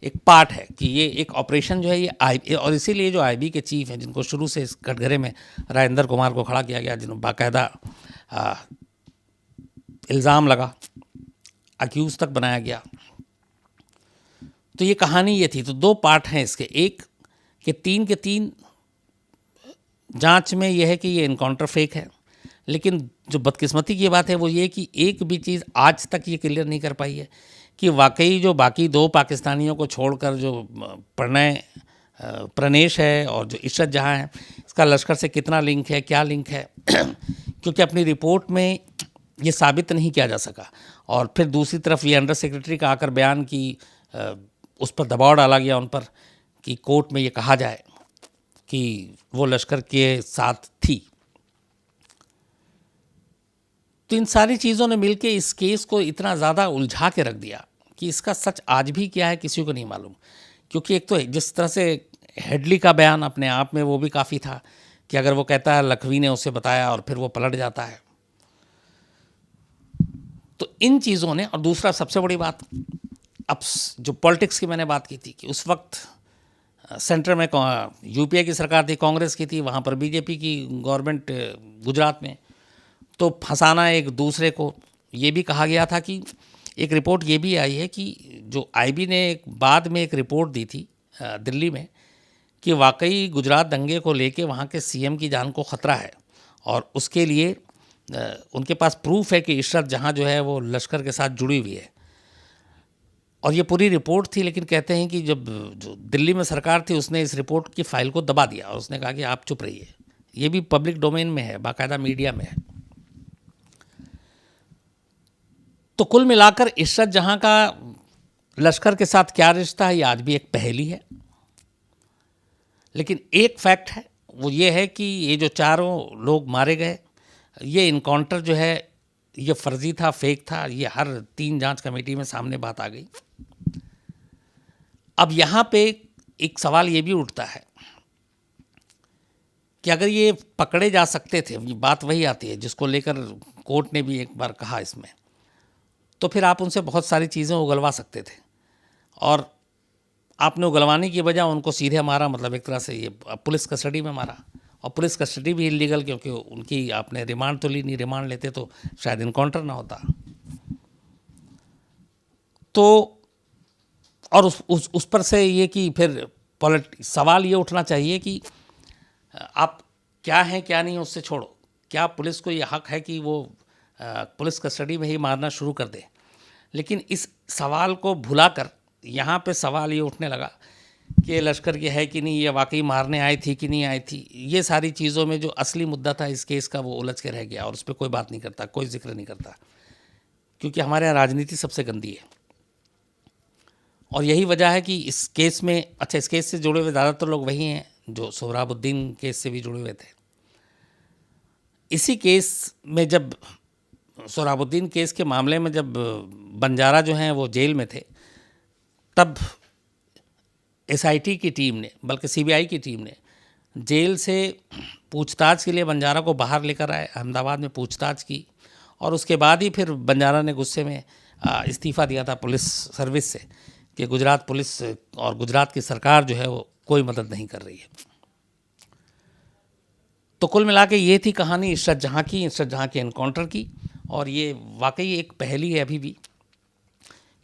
एक पार्ट है कि ये एक ऑपरेशन जो है ये आई, और इसीलिए जो आईबी के चीफ हैं, जिनको शुरू से इस कटघरे में राजेंद्र कुमार को खड़ा किया गया, जिन्होंने बाकायदा इल्ज़ाम लगा, अक्यूज़ तक बनाया गया। तो ये कहानी ये थी। तो दो पार्ट हैं इसके, एक कि 3 के 3 जांच में यह है कि ये इनकाउंटर फेक है, लेकिन जो बदकिस्मती की बात है वो ये कि एक भी चीज़ आज तक ये क्लियर नहीं कर पाई है कि वाकई जो बाकी 2 पाकिस्तानियों को छोड़कर जो प्रणेश है और जो इशरत जहां है, इसका लश्कर से कितना लिंक है, क्या लिंक है क्योंकि अपनी रिपोर्ट में ये साबित नहीं किया जा सका। और फिर दूसरी तरफ ये अंडर सेक्रेटरी का आकर बयान की उस पर दबाव डाला गया उन पर कि कोर्ट में ये कहा जाए कि वो लश्कर के साथ थी। तो इन सारी चीज़ों ने मिलकर इस केस को इतना ज़्यादा उलझा के रख दिया कि इसका सच आज भी क्या है किसी को नहीं मालूम। क्योंकि एक तो जिस तरह से हेडली का बयान अपने आप में वो भी काफ़ी था कि अगर वो कहता है लखवी ने उसे बताया और फिर वो पलट जाता है। तो इन चीज़ों ने, और दूसरा सबसे बड़ी बात, अब जो पॉलिटिक्स की मैंने बात की थी कि उस वक्त सेंटर में यूपीए की सरकार थी, कांग्रेस की थी, वहाँ पर बीजेपी की गवर्नमेंट गुजरात में, तो फंसाना एक दूसरे को। ये भी कहा गया था कि एक रिपोर्ट ये भी आई है कि जो आईबी ने बाद में एक रिपोर्ट दी थी दिल्ली में कि वाकई गुजरात दंगे को लेके वहाँ के सीएम की जान को ख़तरा है, और उसके लिए उनके पास प्रूफ है कि इशरत जहाँ जो है वो लश्कर के साथ जुड़ी हुई है। और ये पूरी रिपोर्ट थी, लेकिन कहते हैं कि जब जो दिल्ली में सरकार थी उसने इस रिपोर्ट की फाइल को दबा दिया और उसने कहा कि आप चुप रहिए। ये भी पब्लिक डोमेन में है, बाकायदा मीडिया में है। तो कुल मिलाकर इशरत जहाँ का लश्कर के साथ क्या रिश्ता है, ये आज भी एक पहेली है। लेकिन एक फैक्ट है, वो ये है कि ये जो चारों लोग मारे गए, ये इनकाउंटर जो है ये फर्जी था, फेक था, ये हर 3 जांच कमेटी में सामने बात आ गई। अब यहाँ पे एक सवाल ये भी उठता है कि अगर ये पकड़े जा सकते थे, ये बात वही आती है जिसको लेकर कोर्ट ने भी एक बार कहा इसमें, तो फिर आप उनसे बहुत सारी चीज़ें उगलवा सकते थे, और आपने उगलवाने की बजाय उनको सीधे मारा, मतलब एक तरह से ये पुलिस कस्टडी में मारा, और पुलिस कस्टडी भी इलीगल, क्योंकि उनकी आपने रिमांड तो ली नहीं, रिमांड लेते तो शायद इनकाउंटर ना होता। तो और उस पर से ये कि फिर सवाल ये उठना चाहिए कि आप क्या हैं क्या नहीं उससे छोड़ो, क्या पुलिस को ये हक है कि वो पुलिस कस्टडी में ही मारना शुरू कर दे। लेकिन इस सवाल को भुलाकर यहाँ पे सवाल ये उठने लगा कि लश्कर की है कि नहीं, ये वाकई मारने आई थी कि नहीं आई थी। ये सारी चीज़ों में जो असली मुद्दा था इस केस का वो उलझ के रह गया, और उस पर कोई बात नहीं करता, कोई जिक्र नहीं करता, क्योंकि हमारे यहाँ राजनीति सबसे गंदी है। और यही वजह है कि इस केस में, अच्छा, इस केस से जुड़े हुए ज़्यादातर लोग वही हैं जो सोहराबुद्दीन केस से भी जुड़े हुए थे। इसी केस में जब सोहराबुद्दीन केस के मामले में जब बंजारा जो हैं वो जेल में थे, तब एसआईटी की टीम ने, बल्कि सीबीआई की टीम ने जेल से पूछताछ के लिए बंजारा को बाहर लेकर आए, अहमदाबाद में पूछताछ की, और उसके बाद ही फिर बंजारा ने गुस्से में इस्तीफ़ा दिया था पुलिस सर्विस से कि गुजरात पुलिस और गुजरात की सरकार जो है वो कोई मदद नहीं कर रही है। तो कुल मिला के ये थी कहानी इशरत जहाँ के एनकाउंटर की, और ये वाकई एक पहेली है अभी भी,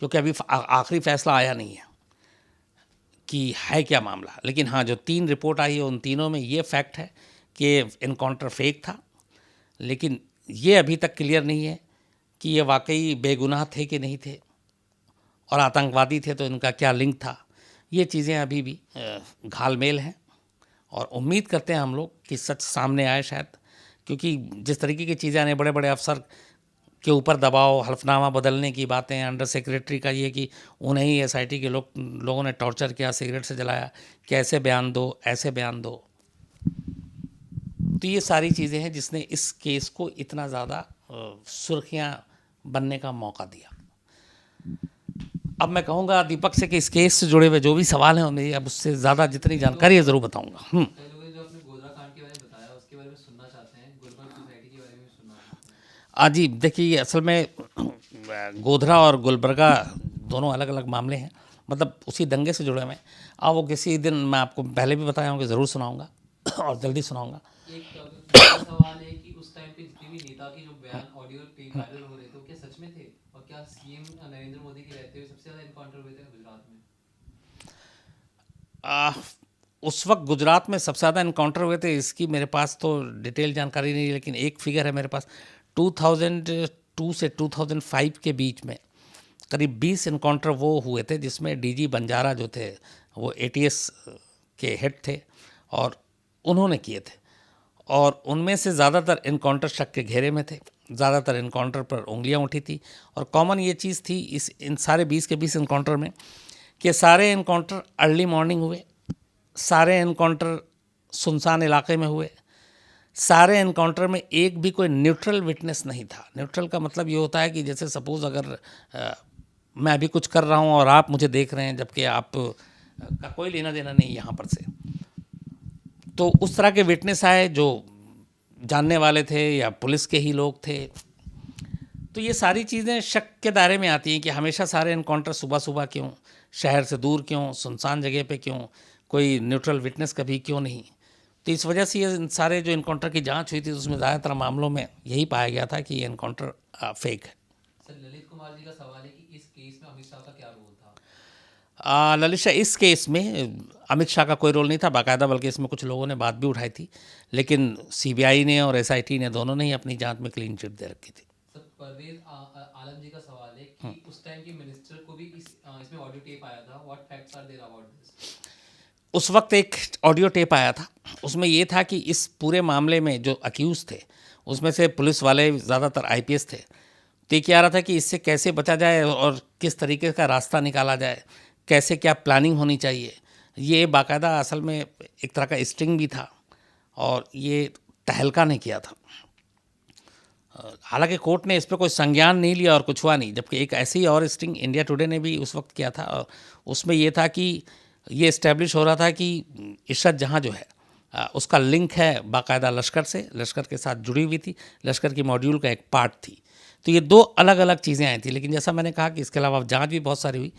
क्योंकि अभी आखिरी फैसला आया नहीं है कि है क्या मामला। लेकिन हाँ, जो 3 रिपोर्ट आई है उन तीनों में ये फैक्ट है कि एनकाउंटर फेक था, लेकिन ये अभी तक क्लियर नहीं है कि ये वाकई बेगुनाह थे कि नहीं थे, और आतंकवादी थे तो इनका क्या लिंक था। ये चीज़ें अभी भी घालमेल हैं, और उम्मीद करते हैं हम लोग कि सच सामने आए शायद, क्योंकि जिस तरीके की चीज़ें आने, बड़े बड़े अफसर के ऊपर दबाव, हल्फनामा बदलने की बातें, अंडर सेक्रेटरी का ये कि उन्हें ही एसआईटी के लोगों ने टॉर्चर किया, सिगरेट से जलाया, कि ऐसे बयान दो, ऐसे बयान दो। तो ये सारी चीज़ें हैं जिसने इस केस को इतना ज़्यादा सुर्खियाँ बनने का मौका दिया। अब मैं कहूँगा दीपक से कि इस केस से जुड़े हुए जो भी सवाल हैं उन्हें अब उससे ज़्यादा जितनी जानकारी है ज़रूर बताऊँगा। जी देखिए, असल में गोधरा और गुलबर्गा दोनों अलग अलग मामले हैं, मतलब उसी दंगे से जुड़े हुए हैं। वो किसी दिन मैं आपको पहले भी बताया हूँ कि ज़रूर सुनाऊँगा और जल्दी सुनाऊँगा। एक सवाल है कि उस टाइम पे जितने भी नेता के जो बयान ऑडियो टेप वायरल हो रहे थे, वो क्या सच में थे, और क्या सीएम नरेंद्र मोदी के रहते हुए सबसे ज़्यादा एनकाउंटर हुए थे गुजरात में? उस वक्त गुजरात में सबसे ज़्यादा एनकाउंटर हुए थे, इसकी मेरे पास तो डिटेल जानकारी नहीं है, लेकिन एक फिगर है मेरे पास, 2002 से 2005 के बीच में करीब 20 एनकाउंटर वो हुए थे, जिसमें डीजी बंजारा जो थे वो एटीएस के हेड थे और उन्होंने किए थे, और उनमें से ज़्यादातर एनकाउंटर शक के घेरे में थे, ज़्यादातर एनकाउंटर पर उंगलियां उठी थी। और कॉमन ये चीज़ थी इन सारे 20 के 20 एनकाउंटर में कि सारे एनकाउंटर अर्ली मॉर्निंग हुए, सारे एनकाउंटर सुनसान इलाके में हुए, सारे एनकाउंटर में एक भी कोई न्यूट्रल विटनेस नहीं था। न्यूट्रल का मतलब ये होता है कि जैसे सपोज़ अगर मैं अभी कुछ कर रहा हूँ और आप मुझे देख रहे हैं, जबकि आप का कोई लेना देना नहीं यहाँ पर से। तो उस तरह के विटनेस आए जो जानने वाले थे या पुलिस के ही लोग थे। तो ये सारी चीज़ें शक के दायरे में आती हैं कि हमेशा सारे इनकाउंटर सुबह सुबह क्यों, शहर से दूर क्यों, सुनसान जगह पे क्यों, कोई न्यूट्रल विटनेस कभी क्यों नहीं। तो इस वजह से ये सारे जो इनकाउंटर की जांच हुई थी उसमें ज़्यादातर मामलों में यही पाया गया था कि ये इनकाउंटर फेक है। सर ललित कुमार जी का सवाल है कि इस केस में अमित शाह का क्या रोल था? ललित शाह, इस केस में अमित शाह का कोई रोल नहीं था बाकायदा, बल्कि इसमें कुछ लोगों ने बात भी उठाई थी, लेकिन सीबीआई ने और एसआईटी ने दोनों ने ही अपनी जांच में क्लीन चिट दे रखी थी। सर परवेज आलम जी का सवाल है कि उस टाइम के मिनिस्टर को भी इसमें ऑडियो टेप आया था। What facts are there about this? उस वक्त एक ऑडियो टेप आया था, उसमें ये था कि इस पूरे मामले में जो अक्यूज़ थे उसमें से पुलिस वाले ज़्यादातर आईपीएस थे। तो ये क्या रहा था कि इससे कैसे बचा जाए और किस तरीके का रास्ता निकाला जाए, कैसे क्या प्लानिंग होनी चाहिए। ये बाकायदा असल में एक तरह का स्टिंग भी था और ये तहलका ने किया था। हालांकि कोर्ट ने इस पर कोई संज्ञान नहीं लिया और कुछ हुआ नहीं, जबकि एक ऐसी ही और स्टिंग इंडिया टुडे ने भी उस वक्त किया था और उसमें ये था कि ये इस्टेब्लिश हो रहा था कि इशरत जहाँ जो है उसका लिंक है बाकायदा लश्कर से, लश्कर के साथ जुड़ी हुई थी, लश्कर की मॉड्यूल का एक पार्ट थी। तो ये दो अलग अलग चीज़ें आई थी, लेकिन जैसा मैंने कहा कि इसके अलावा जांच भी बहुत सारी हुई।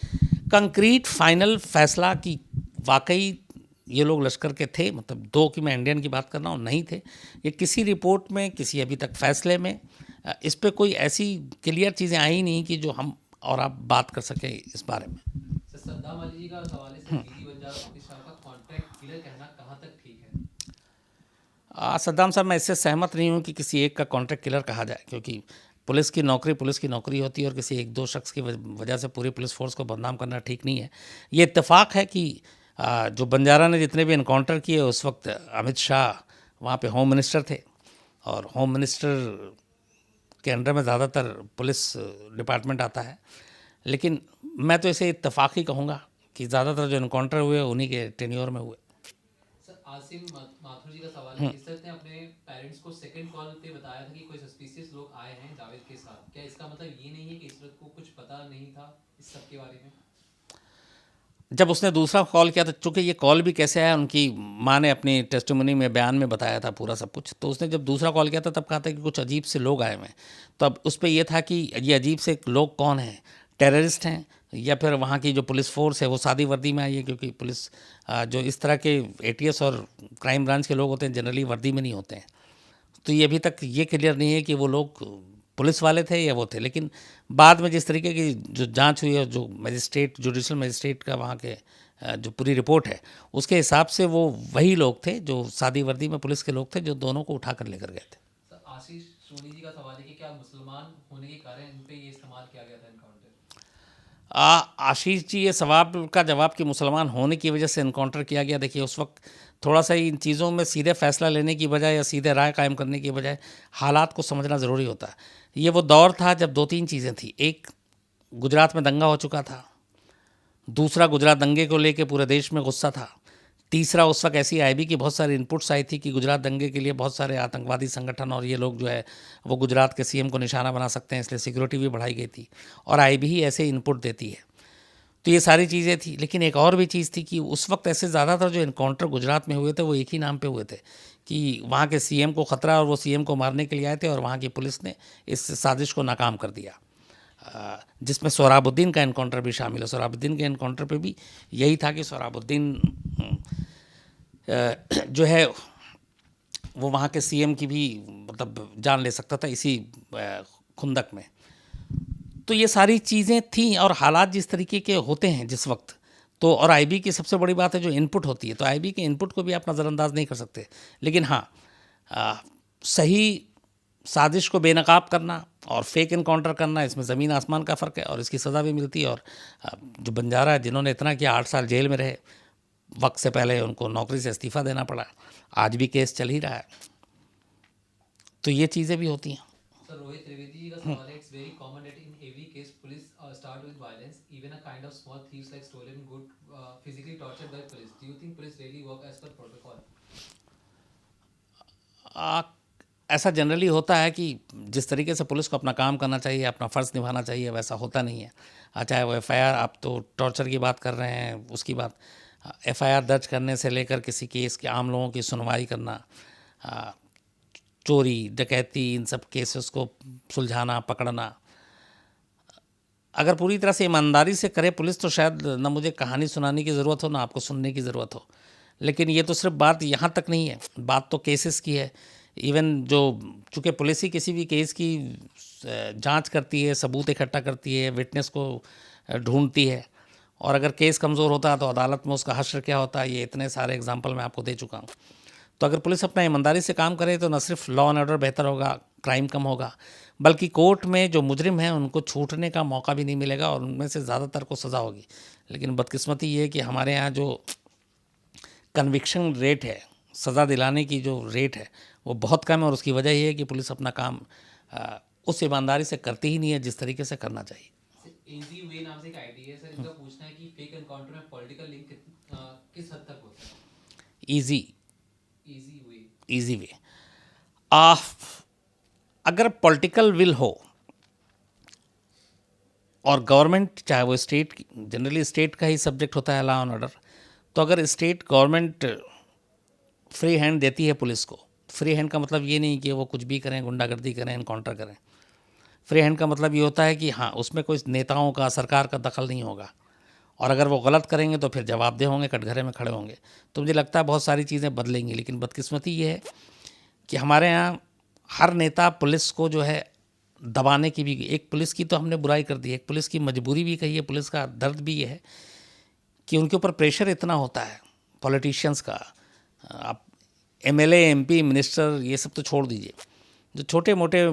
कंक्रीट फाइनल फैसला कि वाकई ये लोग लश्कर के थे, मतलब दो की मैं इंडियन की बात कर रहा हूँ, नहीं थे, ये किसी रिपोर्ट में, किसी अभी तक फैसले में इस पे कोई ऐसी क्लियर चीज़ें आई नहीं कि जो हम और आप बात कर सकें इस बारे में। सर सद्दाम अली जी का सवाल है, सर दीदी बंजारा और अमित शाह का कॉन्ट्रैक्ट किलर कहना कहाँ तक ठीक है? सद्दाम साहब, मैं इससे सहमत नहीं हूँ कि किसी एक का कॉन्ट्रैक्ट किलर कहा जाए, क्योंकि पुलिस की नौकरी होती है और किसी एक दो शख्स की वजह से पूरी पुलिस फोर्स को बदनाम करना ठीक नहीं है। ये इत्तेफाक है कि जो बंजारा ने जितने भी इनकाउंटर किए उस वक्त अमित शाह वहाँ पे होम मिनिस्टर थे और होम मिनिस्टर के अंडर में ज़्यादातर पुलिस डिपार्टमेंट आता है। लेकिन मैं तो इसे इत्तेफाक ही कहूँगा कि ज़्यादातर जो इनकाउंटर हुए उन्हीं के टेन्योर में हुए। सर आसिम माथुर जी का सवाल है, इशरत ने अपने पेरेंट्स को सेकंड कॉल पे बताया था कि कोई सस्पिशियस लोग आए हैं जावेद के साथ। क्या इसका मतलब ये नहीं है कि इशरत को कुछ पता नहीं था इस सब के बारे में? जब उसने दूसरा कॉल किया था, चूँकि ये कॉल भी कैसे आया, उनकी माँ ने अपनी टेस्टिमनी में बयान में बताया था पूरा सब कुछ, तो उसने जब दूसरा कॉल किया था तब कहा था कि कुछ अजीब से लोग आए हुए हैं। तो अब उस पर यह था कि ये अजीब से लोग कौन हैं, टेररिस्ट हैं या फिर वहाँ की जो पुलिस फोर्स है वो सादी वर्दी में आई है, क्योंकि पुलिस जो इस तरह के एटीएस और क्राइम ब्रांच के लोग होते हैं जनरली वर्दी में नहीं होते हैं। तो ये अभी तक ये क्लियर नहीं है कि वो लोग पुलिस वाले थे या वो थे। लेकिन बाद में जिस तरीके की जो जांच हुई है, जो मजिस्ट्रेट, जुडिशल मजिस्ट्रेट का वहाँ के जो पूरी रिपोर्ट है उसके हिसाब से वो वही लोग थे जो सादी वर्दी में पुलिस के लोग थे, जो दोनों को उठा कर लेकर गए थे। सर आशीष सोनी जी का सवाल है कि क्या मुसलमान होने के कारण इन पे ये इस्तेमाल किया गया था इनकाउंटर? आशीष जी, ये सवाल का जवाब कि मुसलमान होने की वजह से इनकाउंटर किया गया, देखिए उस वक्त थोड़ा सा इन चीज़ों में सीधे फैसला लेने की बजाय या सीधे राय कायम करने की बजाय हालात को समझना ज़रूरी होता है। ये वो दौर था जब दो तीन चीज़ें थी। एक, गुजरात में दंगा हो चुका था। दूसरा, गुजरात दंगे को लेके पूरे देश में गुस्सा था। तीसरा, उस वक्त ऐसी आईबी की बहुत सारी इनपुट्स आई थी कि गुजरात दंगे के लिए बहुत सारे आतंकवादी संगठन और ये लोग जो है वो गुजरात के सीएम को निशाना बना सकते हैं, इसलिए सिक्योरिटी भी बढ़ाई गई थी और आईबी ही ऐसे इनपुट देती है। तो ये सारी चीज़ें थी। लेकिन एक और भी चीज़ थी कि उस वक्त ऐसे ज़्यादातर जो इनकाउंटर गुजरात में हुए थे वो एक ही नाम पे हुए थे कि वहाँ के सीएम को ख़तरा और वो सीएम को मारने के लिए आए थे और वहाँ की पुलिस ने इस साजिश को नाकाम कर दिया, जिसमें सोहराबुद्दीन का इनकाउंटर भी शामिल है। सोहराबुद्दीन के इनकाउंटर पे भी यही था कि सोहराबुद्दीन जो है वो वहाँ के सीएम की भी मतलब जान ले सकता था इसी खुंदक में। तो ये सारी चीज़ें थीं और हालात जिस तरीके के होते हैं जिस वक्त, तो और आईबी की सबसे बड़ी बात है जो इनपुट होती है, तो आईबी के इनपुट को भी आप नज़रअंदाज नहीं कर सकते। लेकिन हाँ, सही साजिश को बेनकाब करना और फेक इनकाउंटर करना, इसमें ज़मीन आसमान का फ़र्क है और इसकी सज़ा भी मिलती है। और जो बंजारा है जिन्होंने इतना किया, 8 साल जेल में रहे, वक्त से पहले उनको नौकरी से इस्तीफ़ा देना पड़ा, आज भी केस चल ही रहा है। तो ये चीज़ें भी होती हैं। सर रोहित त्रिवेदी जी का सवाल है, it's very common that in every case police start with violence, even a kind of small thieves like stolen good physically tortured by police. Do you think police really work as per protocol? ऐसा generally होता है कि जिस तरीके से police को अपना काम करना चाहिए, अपना फ़र्ज़ निभाना चाहिए, वैसा होता नहीं है। चाहे वो एफआईआर, आप तो टॉर्चर की बात कर रहे हैं उसकी बात, एफआईआर दर्ज करने से लेकर किसी केस के आम लोगों की सुनवाई करना, चोरी डकैती इन सब केसेस को सुलझाना पकड़ना, अगर पूरी तरह से ईमानदारी से करे पुलिस तो शायद ना मुझे कहानी सुनाने की ज़रूरत हो ना आपको सुनने की ज़रूरत हो। लेकिन ये तो सिर्फ बात यहाँ तक नहीं है, बात तो केसेस की है। इवन जो चूँकि पुलिस ही किसी भी केस की जांच करती है, सबूत इकट्ठा करती है, विटनेस को ढूंढती है, और अगर केस कमज़ोर होता है तो अदालत में उसका हश्र क्या होता है, ये इतने सारे एग्जाम्पल मैं आपको दे चुका हूँ। तो अगर पुलिस अपना ईमानदारी से काम करे तो न सिर्फ लॉ एंड ऑर्डर बेहतर होगा, क्राइम कम होगा, बल्कि कोर्ट में जो मुजरिम हैं उनको छूटने का मौका भी नहीं मिलेगा और उनमें से ज़्यादातर को सज़ा होगी। लेकिन बदकिस्मती ये है कि हमारे यहाँ जो कन्विक्शन रेट है, सज़ा दिलाने की जो रेट है वो बहुत कम है, और उसकी वजह ये है कि पुलिस अपना काम उस ईमानदारी से करती ही नहीं है जिस तरीके से करना चाहिए। इजी वे नाम से एक आईडी है सर, इनका पूछना है कि फेक एनकाउंटर में पॉलिटिकल लिंक किस हद तक होता है? इजी वे अगर पॉलिटिकल विल हो और गवर्नमेंट, चाहे वो स्टेट, जनरली स्टेट का ही सब्जेक्ट होता है लॉ एंड ऑर्डर, तो अगर स्टेट गवर्नमेंट फ्री हैंड देती है पुलिस को, फ्री हैंड का मतलब ये नहीं कि वो कुछ भी करें, गुंडागर्दी करें, एनकाउंटर करें। फ्री हैंड का मतलब ये होता है कि हाँ, उसमें कोई नेताओं का, सरकार का दखल नहीं होगा, और अगर वो गलत करेंगे तो फिर जवाबदेह होंगे, कटघरे में खड़े होंगे। तो मुझे लगता है बहुत सारी चीज़ें बदलेंगी। लेकिन बदकिस्मती ये है कि हमारे यहाँ हर नेता पुलिस को जो है दबाने की भी, एक पुलिस की तो हमने बुराई कर दी, एक पुलिस की मजबूरी भी कही है, पुलिस का दर्द भी ये है कि उनके ऊपर प्रेशर इतना होता है पॉलिटिशियंस का। आप एमएलए, एमपी, मिनिस्टर ये सब तो छोड़ दीजिए, जो छोटे मोटे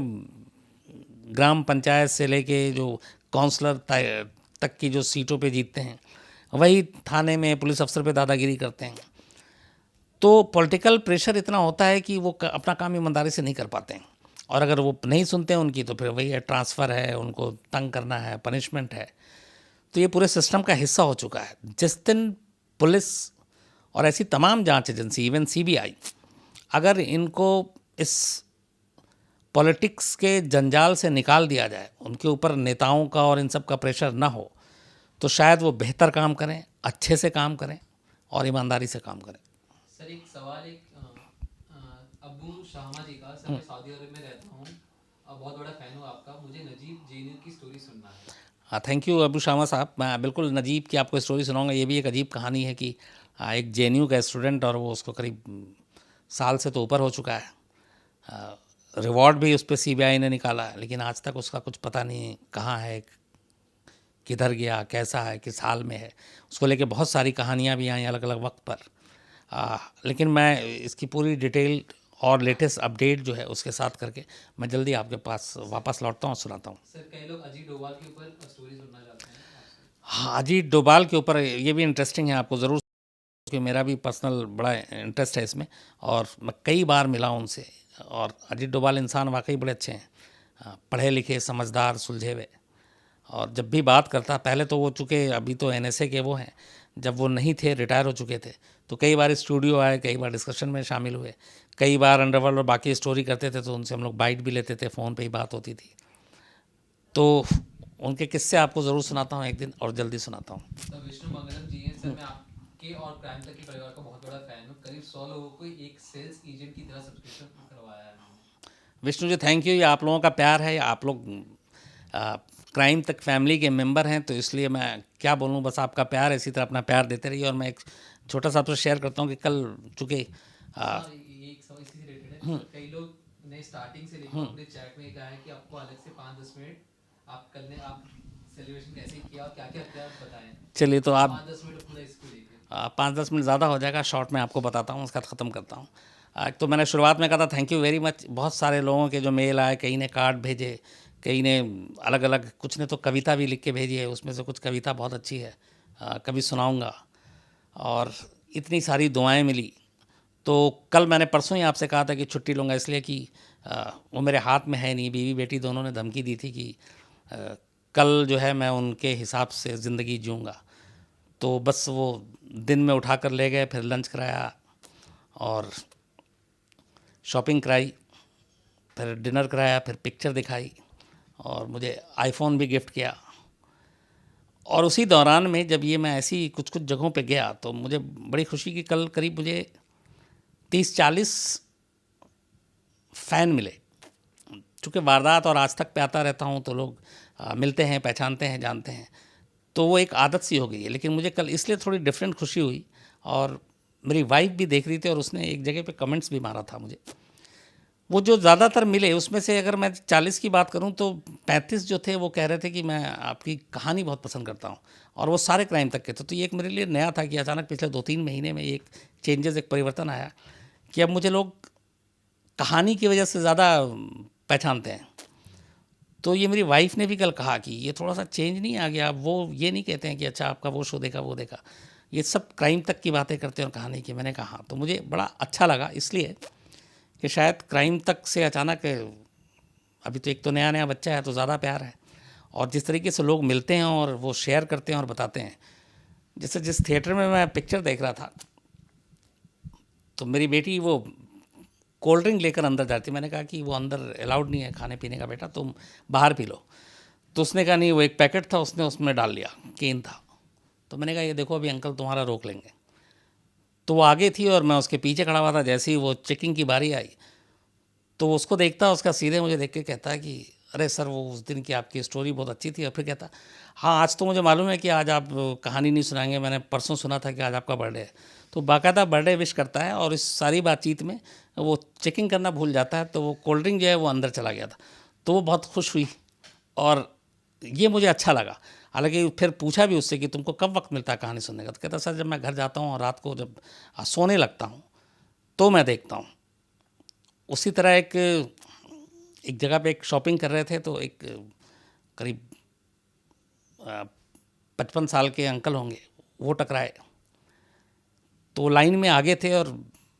ग्राम पंचायत से लेके जो काउंसलर तक की जो सीटों पे जीतते हैं, वही थाने में पुलिस अफसर पे दादागिरी करते हैं। तो पॉलिटिकल प्रेशर इतना होता है कि वो अपना काम ईमानदारी से नहीं कर पाते हैं, और अगर वो नहीं सुनते हैं उनकी तो फिर वही है, ट्रांसफ़र है, उनको तंग करना है, पनिशमेंट है। तो ये पूरे सिस्टम का हिस्सा हो चुका है। जिस दिन पुलिस और ऐसी तमाम जांच एजेंसी, इवन सीबीआई, अगर इनको इस पॉलिटिक्स के जंजाल से निकाल दिया जाए, उनके ऊपर नेताओं का और इन सब का प्रेशर ना हो, तो शायद वो बेहतर काम करें, अच्छे से काम करें और ईमानदारी से काम करें। सर एक सवाल, एक अब्बू शामा जी का। सर मैं सऊदी अरब में रहता हूँ, बहुत बड़ा फ़ैन हूँ आपका, मुझे नजीब जेनू की स्टोरी सुनना है। हाँ, थैंक यू अबू शामा साहब। मैं बिल्कुल नजीब की आपको स्टोरी सुनाऊंगा। ये भी एक अजीब कहानी है कि एक जेएनयू का स्टूडेंट, और वो उसको करीब साल से तो ऊपर हो चुका है, रिवॉर्ड भी उस पर सीबीआई ने निकाला है, लेकिन आज तक उसका कुछ पता नहीं कहाँ है, किधर गया, कैसा है, किस हाल में है। उसको लेके बहुत सारी कहानियाँ भी आई अलग अलग वक्त पर। लेकिन मैं इसकी पूरी डिटेल और लेटेस्ट अपडेट जो है उसके साथ करके मैं जल्दी आपके पास वापस लौटता हूँ और सुनाता हूँ। सर कई लोग अजीत डोभाल के ऊपर स्टोरी सुनना चाहते हैं आपसे। हाँ, अजीत डोभाल के ऊपर ये भी इंटरेस्टिंग है, आपको ज़रूर, क्योंकि मेरा भी पर्सनल बड़ा इंटरेस्ट है इसमें, और मैं कई बार मिला उनसे। और अजीत डोभाल इंसान वाकई बड़े अच्छे हैं, पढ़े लिखे, समझदार, सुलझे हुए। और जब भी बात करता, पहले तो वो चूँकि अभी तो एनएसए के वो हैं, जब वो नहीं थे, रिटायर हो चुके थे, तो कई बार स्टूडियो आए, कई बार डिस्कशन में शामिल हुए, कई बार अंडरवर्ल्ड और बाकी स्टोरी करते थे तो उनसे हम लोग बाइट भी लेते थे, फ़ोन पे ही बात होती थी। तो उनके किस्से आपको ज़रूर सुनाता हूँ एक दिन, और जल्दी सुनाता हूँ। सर विष्णु मंगलम जी हैं। सर मैं आपके और क्राइम तक के परिवार का बहुत बड़ा फ़ैन हूँ। करीब 100 लोगों को एक सेल्स एजेंट की तरह सब्सक्रिप्शन करवाया है मैंने। Vishnu ji, thank you. ये आप लोगों का प्यार है, आप लोग क्राइम तक फैमिली के मेंबर हैं, तो इसलिए मैं क्या बोलूँ, बस आपका प्यार है, इसी तरह अपना प्यार देते रहिए। और मैं एक छोटा सा आपसे शेयर करता हूँ कि कल चूँकि ये एक सवाल इसी से रिलेटेड है। सर कई लोग ने स्टार्टिंग से लेकर अपने चैट में कहा है कि आपको अलग से 5-10 मिनट आप कल ने आप सेलिब्रेशन कैसे किया और क्या क्या किया बताएं। चलिए, तो आप 5-10 मिनट पूरा इसको लेके। 5-10 मिनट ज़्यादा हो जाएगा, शॉर्ट में आपको बताता हूँ, उसका ख़त्म करता हूँ। तो मैंने शुरुआत में कहा था थैंक यू वेरी मच। बहुत सारे लोगों के जो मेल आए, कई ने कार्ड भेजे, कई ने अलग अलग, कुछ ने तो कविता भी लिख के भेजी है, उसमें से कुछ कविता बहुत अच्छी है, कभी सुनाऊँगा। और इतनी सारी दुआएं मिली। तो कल मैंने परसों ही आपसे कहा था कि छुट्टी लूँगा, इसलिए कि वो मेरे हाथ में है नहीं। बीवी बेटी दोनों ने धमकी दी थी कि कल जो है मैं उनके हिसाब से ज़िंदगी जीऊँगा। तो बस वो दिन में उठा कर ले गए, फिर लंच कराया और शॉपिंग कराई, फिर डिनर कराया, फिर पिक्चर दिखाई, और मुझे आईफोन भी गिफ्ट किया। और उसी दौरान में जब ये मैं ऐसी कुछ कुछ जगहों पे गया तो मुझे बड़ी खुशी कि कल करीब मुझे 30-40 फ़ैन मिले। चूँकि वारदात और आज तक पे आता रहता हूँ तो लोग मिलते हैं, पहचानते हैं, जानते हैं, तो वो एक आदत सी हो गई है। लेकिन मुझे कल इसलिए थोड़ी डिफरेंट खुशी हुई, और मेरी वाइफ भी देख रही थी और उसने एक जगह पे कमेंट्स भी मारा था मुझे। वो जो ज़्यादातर मिले उसमें से अगर मैं 40 की बात करूं तो 35 जो थे वो कह रहे थे कि मैं आपकी कहानी बहुत पसंद करता हूं, और वो सारे क्राइम तक के थे। तो ये एक मेरे लिए नया था कि अचानक पिछले 2-3 महीने में एक चेंजेस, एक परिवर्तन आया कि अब मुझे लोग कहानी की वजह से ज़्यादा पहचानते हैं। तो ये मेरी वाइफ ने भी कल कहा कि ये थोड़ा सा चेंज नहीं आ गया, वो ये नहीं कहते हैं कि अच्छा आपका वो शो देखा, वो देखा, ये सब क्राइम तक की बातें करते हैं और कहानी की। मैंने कहा हाँ। तो मुझे बड़ा अच्छा लगा इसलिए कि शायद क्राइम तक से अचानक, अभी तो एक तो नया नया बच्चा है तो ज़्यादा प्यार है, और जिस तरीके से लोग मिलते हैं और वो शेयर करते हैं और बताते हैं। जैसे जिस थिएटर में मैं पिक्चर देख रहा था तो मेरी बेटी वो कोल्ड ड्रिंक लेकर अंदर जाती, मैंने कहा कि वो अंदर अलाउड नहीं है खाने पीने का बेटा, तुम बाहर पी लो। तो उसने कहा नहीं, वो एक पैकेट था, उसने उसमें डाल लिया, केन था। तो मैंने कहा ये देखो अभी अंकल तुम्हारा रोक लेंगे। तो वो आगे थी और मैं उसके पीछे खड़ा हुआ था। जैसे ही वो चेकिंग की बारी आई तो उसको देखता, उसका सीधे मुझे देख के कहता कि अरे सर वो उस दिन की आपकी स्टोरी बहुत अच्छी थी। और फिर कहता हाँ आज तो मुझे मालूम है कि आज आप कहानी नहीं सुनाएंगे, मैंने परसों सुना था कि आज आपका बर्थडे है। तो बाकायदा बर्थडे विश करता है, और इस सारी बातचीत में वो चेकिंग करना भूल जाता है। तो वो कोल्ड ड्रिंक जो है वो अंदर चला गया था, तो वो बहुत खुश हुई और ये मुझे अच्छा लगा। हालांकि फिर पूछा भी उससे कि तुमको कब वक्त मिलता है कहानी सुनने का। तो कहता सर जब मैं घर जाता हूँ और रात को जब सोने लगता हूँ तो मैं देखता हूँ। उसी तरह एक जगह पे एक शॉपिंग कर रहे थे तो एक करीब 55 साल के अंकल होंगे, वो टकराए। तो लाइन में आगे थे और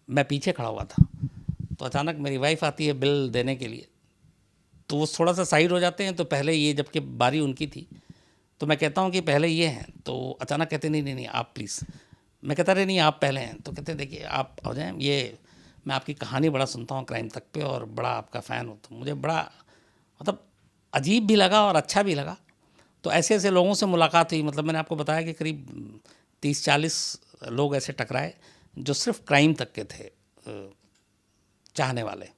मैं पीछे खड़ा हुआ था। तो अचानक मेरी वाइफ आती है बिल देने के लिए, तो वो थोड़ा सा साइड हो जाते हैं। तो पहले ये, जबकि बारी उनकी थी, तो मैं कहता हूँ कि पहले ये हैं। तो अचानक कहते नहीं नहीं नहीं आप प्लीज़। मैं कहता रहे नहीं आप पहले हैं। तो कहते देखिए आप हो जाएं, ये मैं आपकी कहानी बड़ा सुनता हूँ क्राइम तक पे और बड़ा आपका फ़ैन हूँ। तो मुझे बड़ा मतलब अजीब भी लगा और अच्छा भी लगा। तो ऐसे ऐसे लोगों से मुलाकात हुई। मतलब मैंने आपको बताया कि करीब 30-40 लोग ऐसे टकराए जो सिर्फ क्राइम तक के थे चाहने वाले।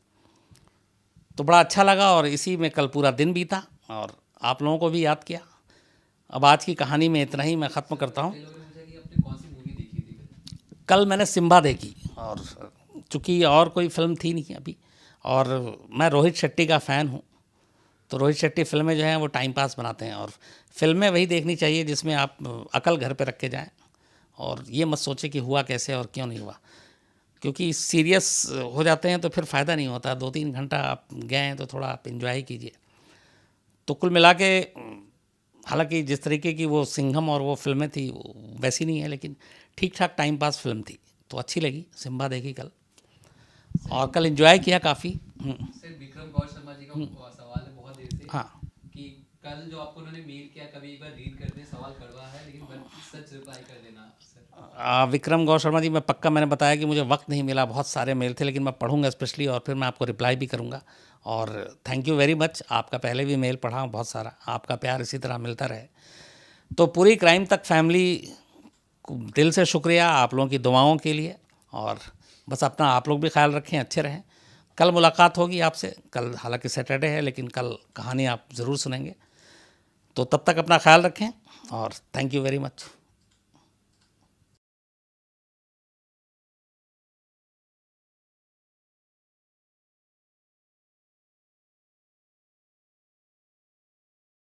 तो बड़ा अच्छा लगा और इसी में कल पूरा दिन बीता और आप लोगों को भी याद किया। अब आज की कहानी में इतना ही मैं ख़त्म करता हूँ। कल मैंने सिम्बा देखी, और चूँकि और कोई फ़िल्म थी नहीं अभी, और मैं रोहित शेट्टी का फ़ैन हूँ। तो रोहित शेट्टी फ़िल्में जो हैं वो टाइम पास बनाते हैं, और फ़िल्में वही देखनी चाहिए जिसमें आप अकल घर पे रख के जाएँ और ये मत सोचें कि हुआ कैसे और क्यों नहीं हुआ, क्योंकि सीरियस हो जाते हैं तो फिर फ़ायदा नहीं होता। 2-3 घंटा आप गए हैं तो थोड़ा आप इन्जॉय कीजिए। तो कुल मिला के हालांकि जिस तरीके की वो सिंघम और वो फिल्में थी वैसी नहीं है, लेकिन ठीक ठाक टाइम पास फिल्म थी, तो अच्छी लगी। सिम्बा देखी कल और कल एंजॉय किया काफ़ी। सर विक्रम गौर शर्मा जी का सवाल है बहुत देर से, हाँ कि कल जो आपको उन्होंने मेल किया, कभी एक बार रीड कर दें, सवाल कड़वा है लेकिन सच रिप्लाई कर देना सर। विक्रम गौर शर्मा जी, मैं पक्का, मैंने बताया कि मुझे वक्त नहीं मिला, बहुत सारे मेल थे, लेकिन मैं पढ़ूंगा स्पेशली और फिर मैं आपको रिप्लाई भी करूंगा। और थैंक यू वेरी मच, आपका पहले भी मेल पढ़ा बहुत सारा, आपका प्यार इसी तरह मिलता रहे। तो पूरी क्राइम तक फैमिली को दिल से शुक्रिया आप लोगों की दुआओं के लिए, और बस अपना आप लोग भी ख्याल रखें, अच्छे रहें। कल मुलाकात होगी आपसे, कल हालांकि सैटरडे है लेकिन कल कहानी आप ज़रूर सुनेंगे। तो तब तक अपना ख्याल रखें और थैंक यू वेरी मच।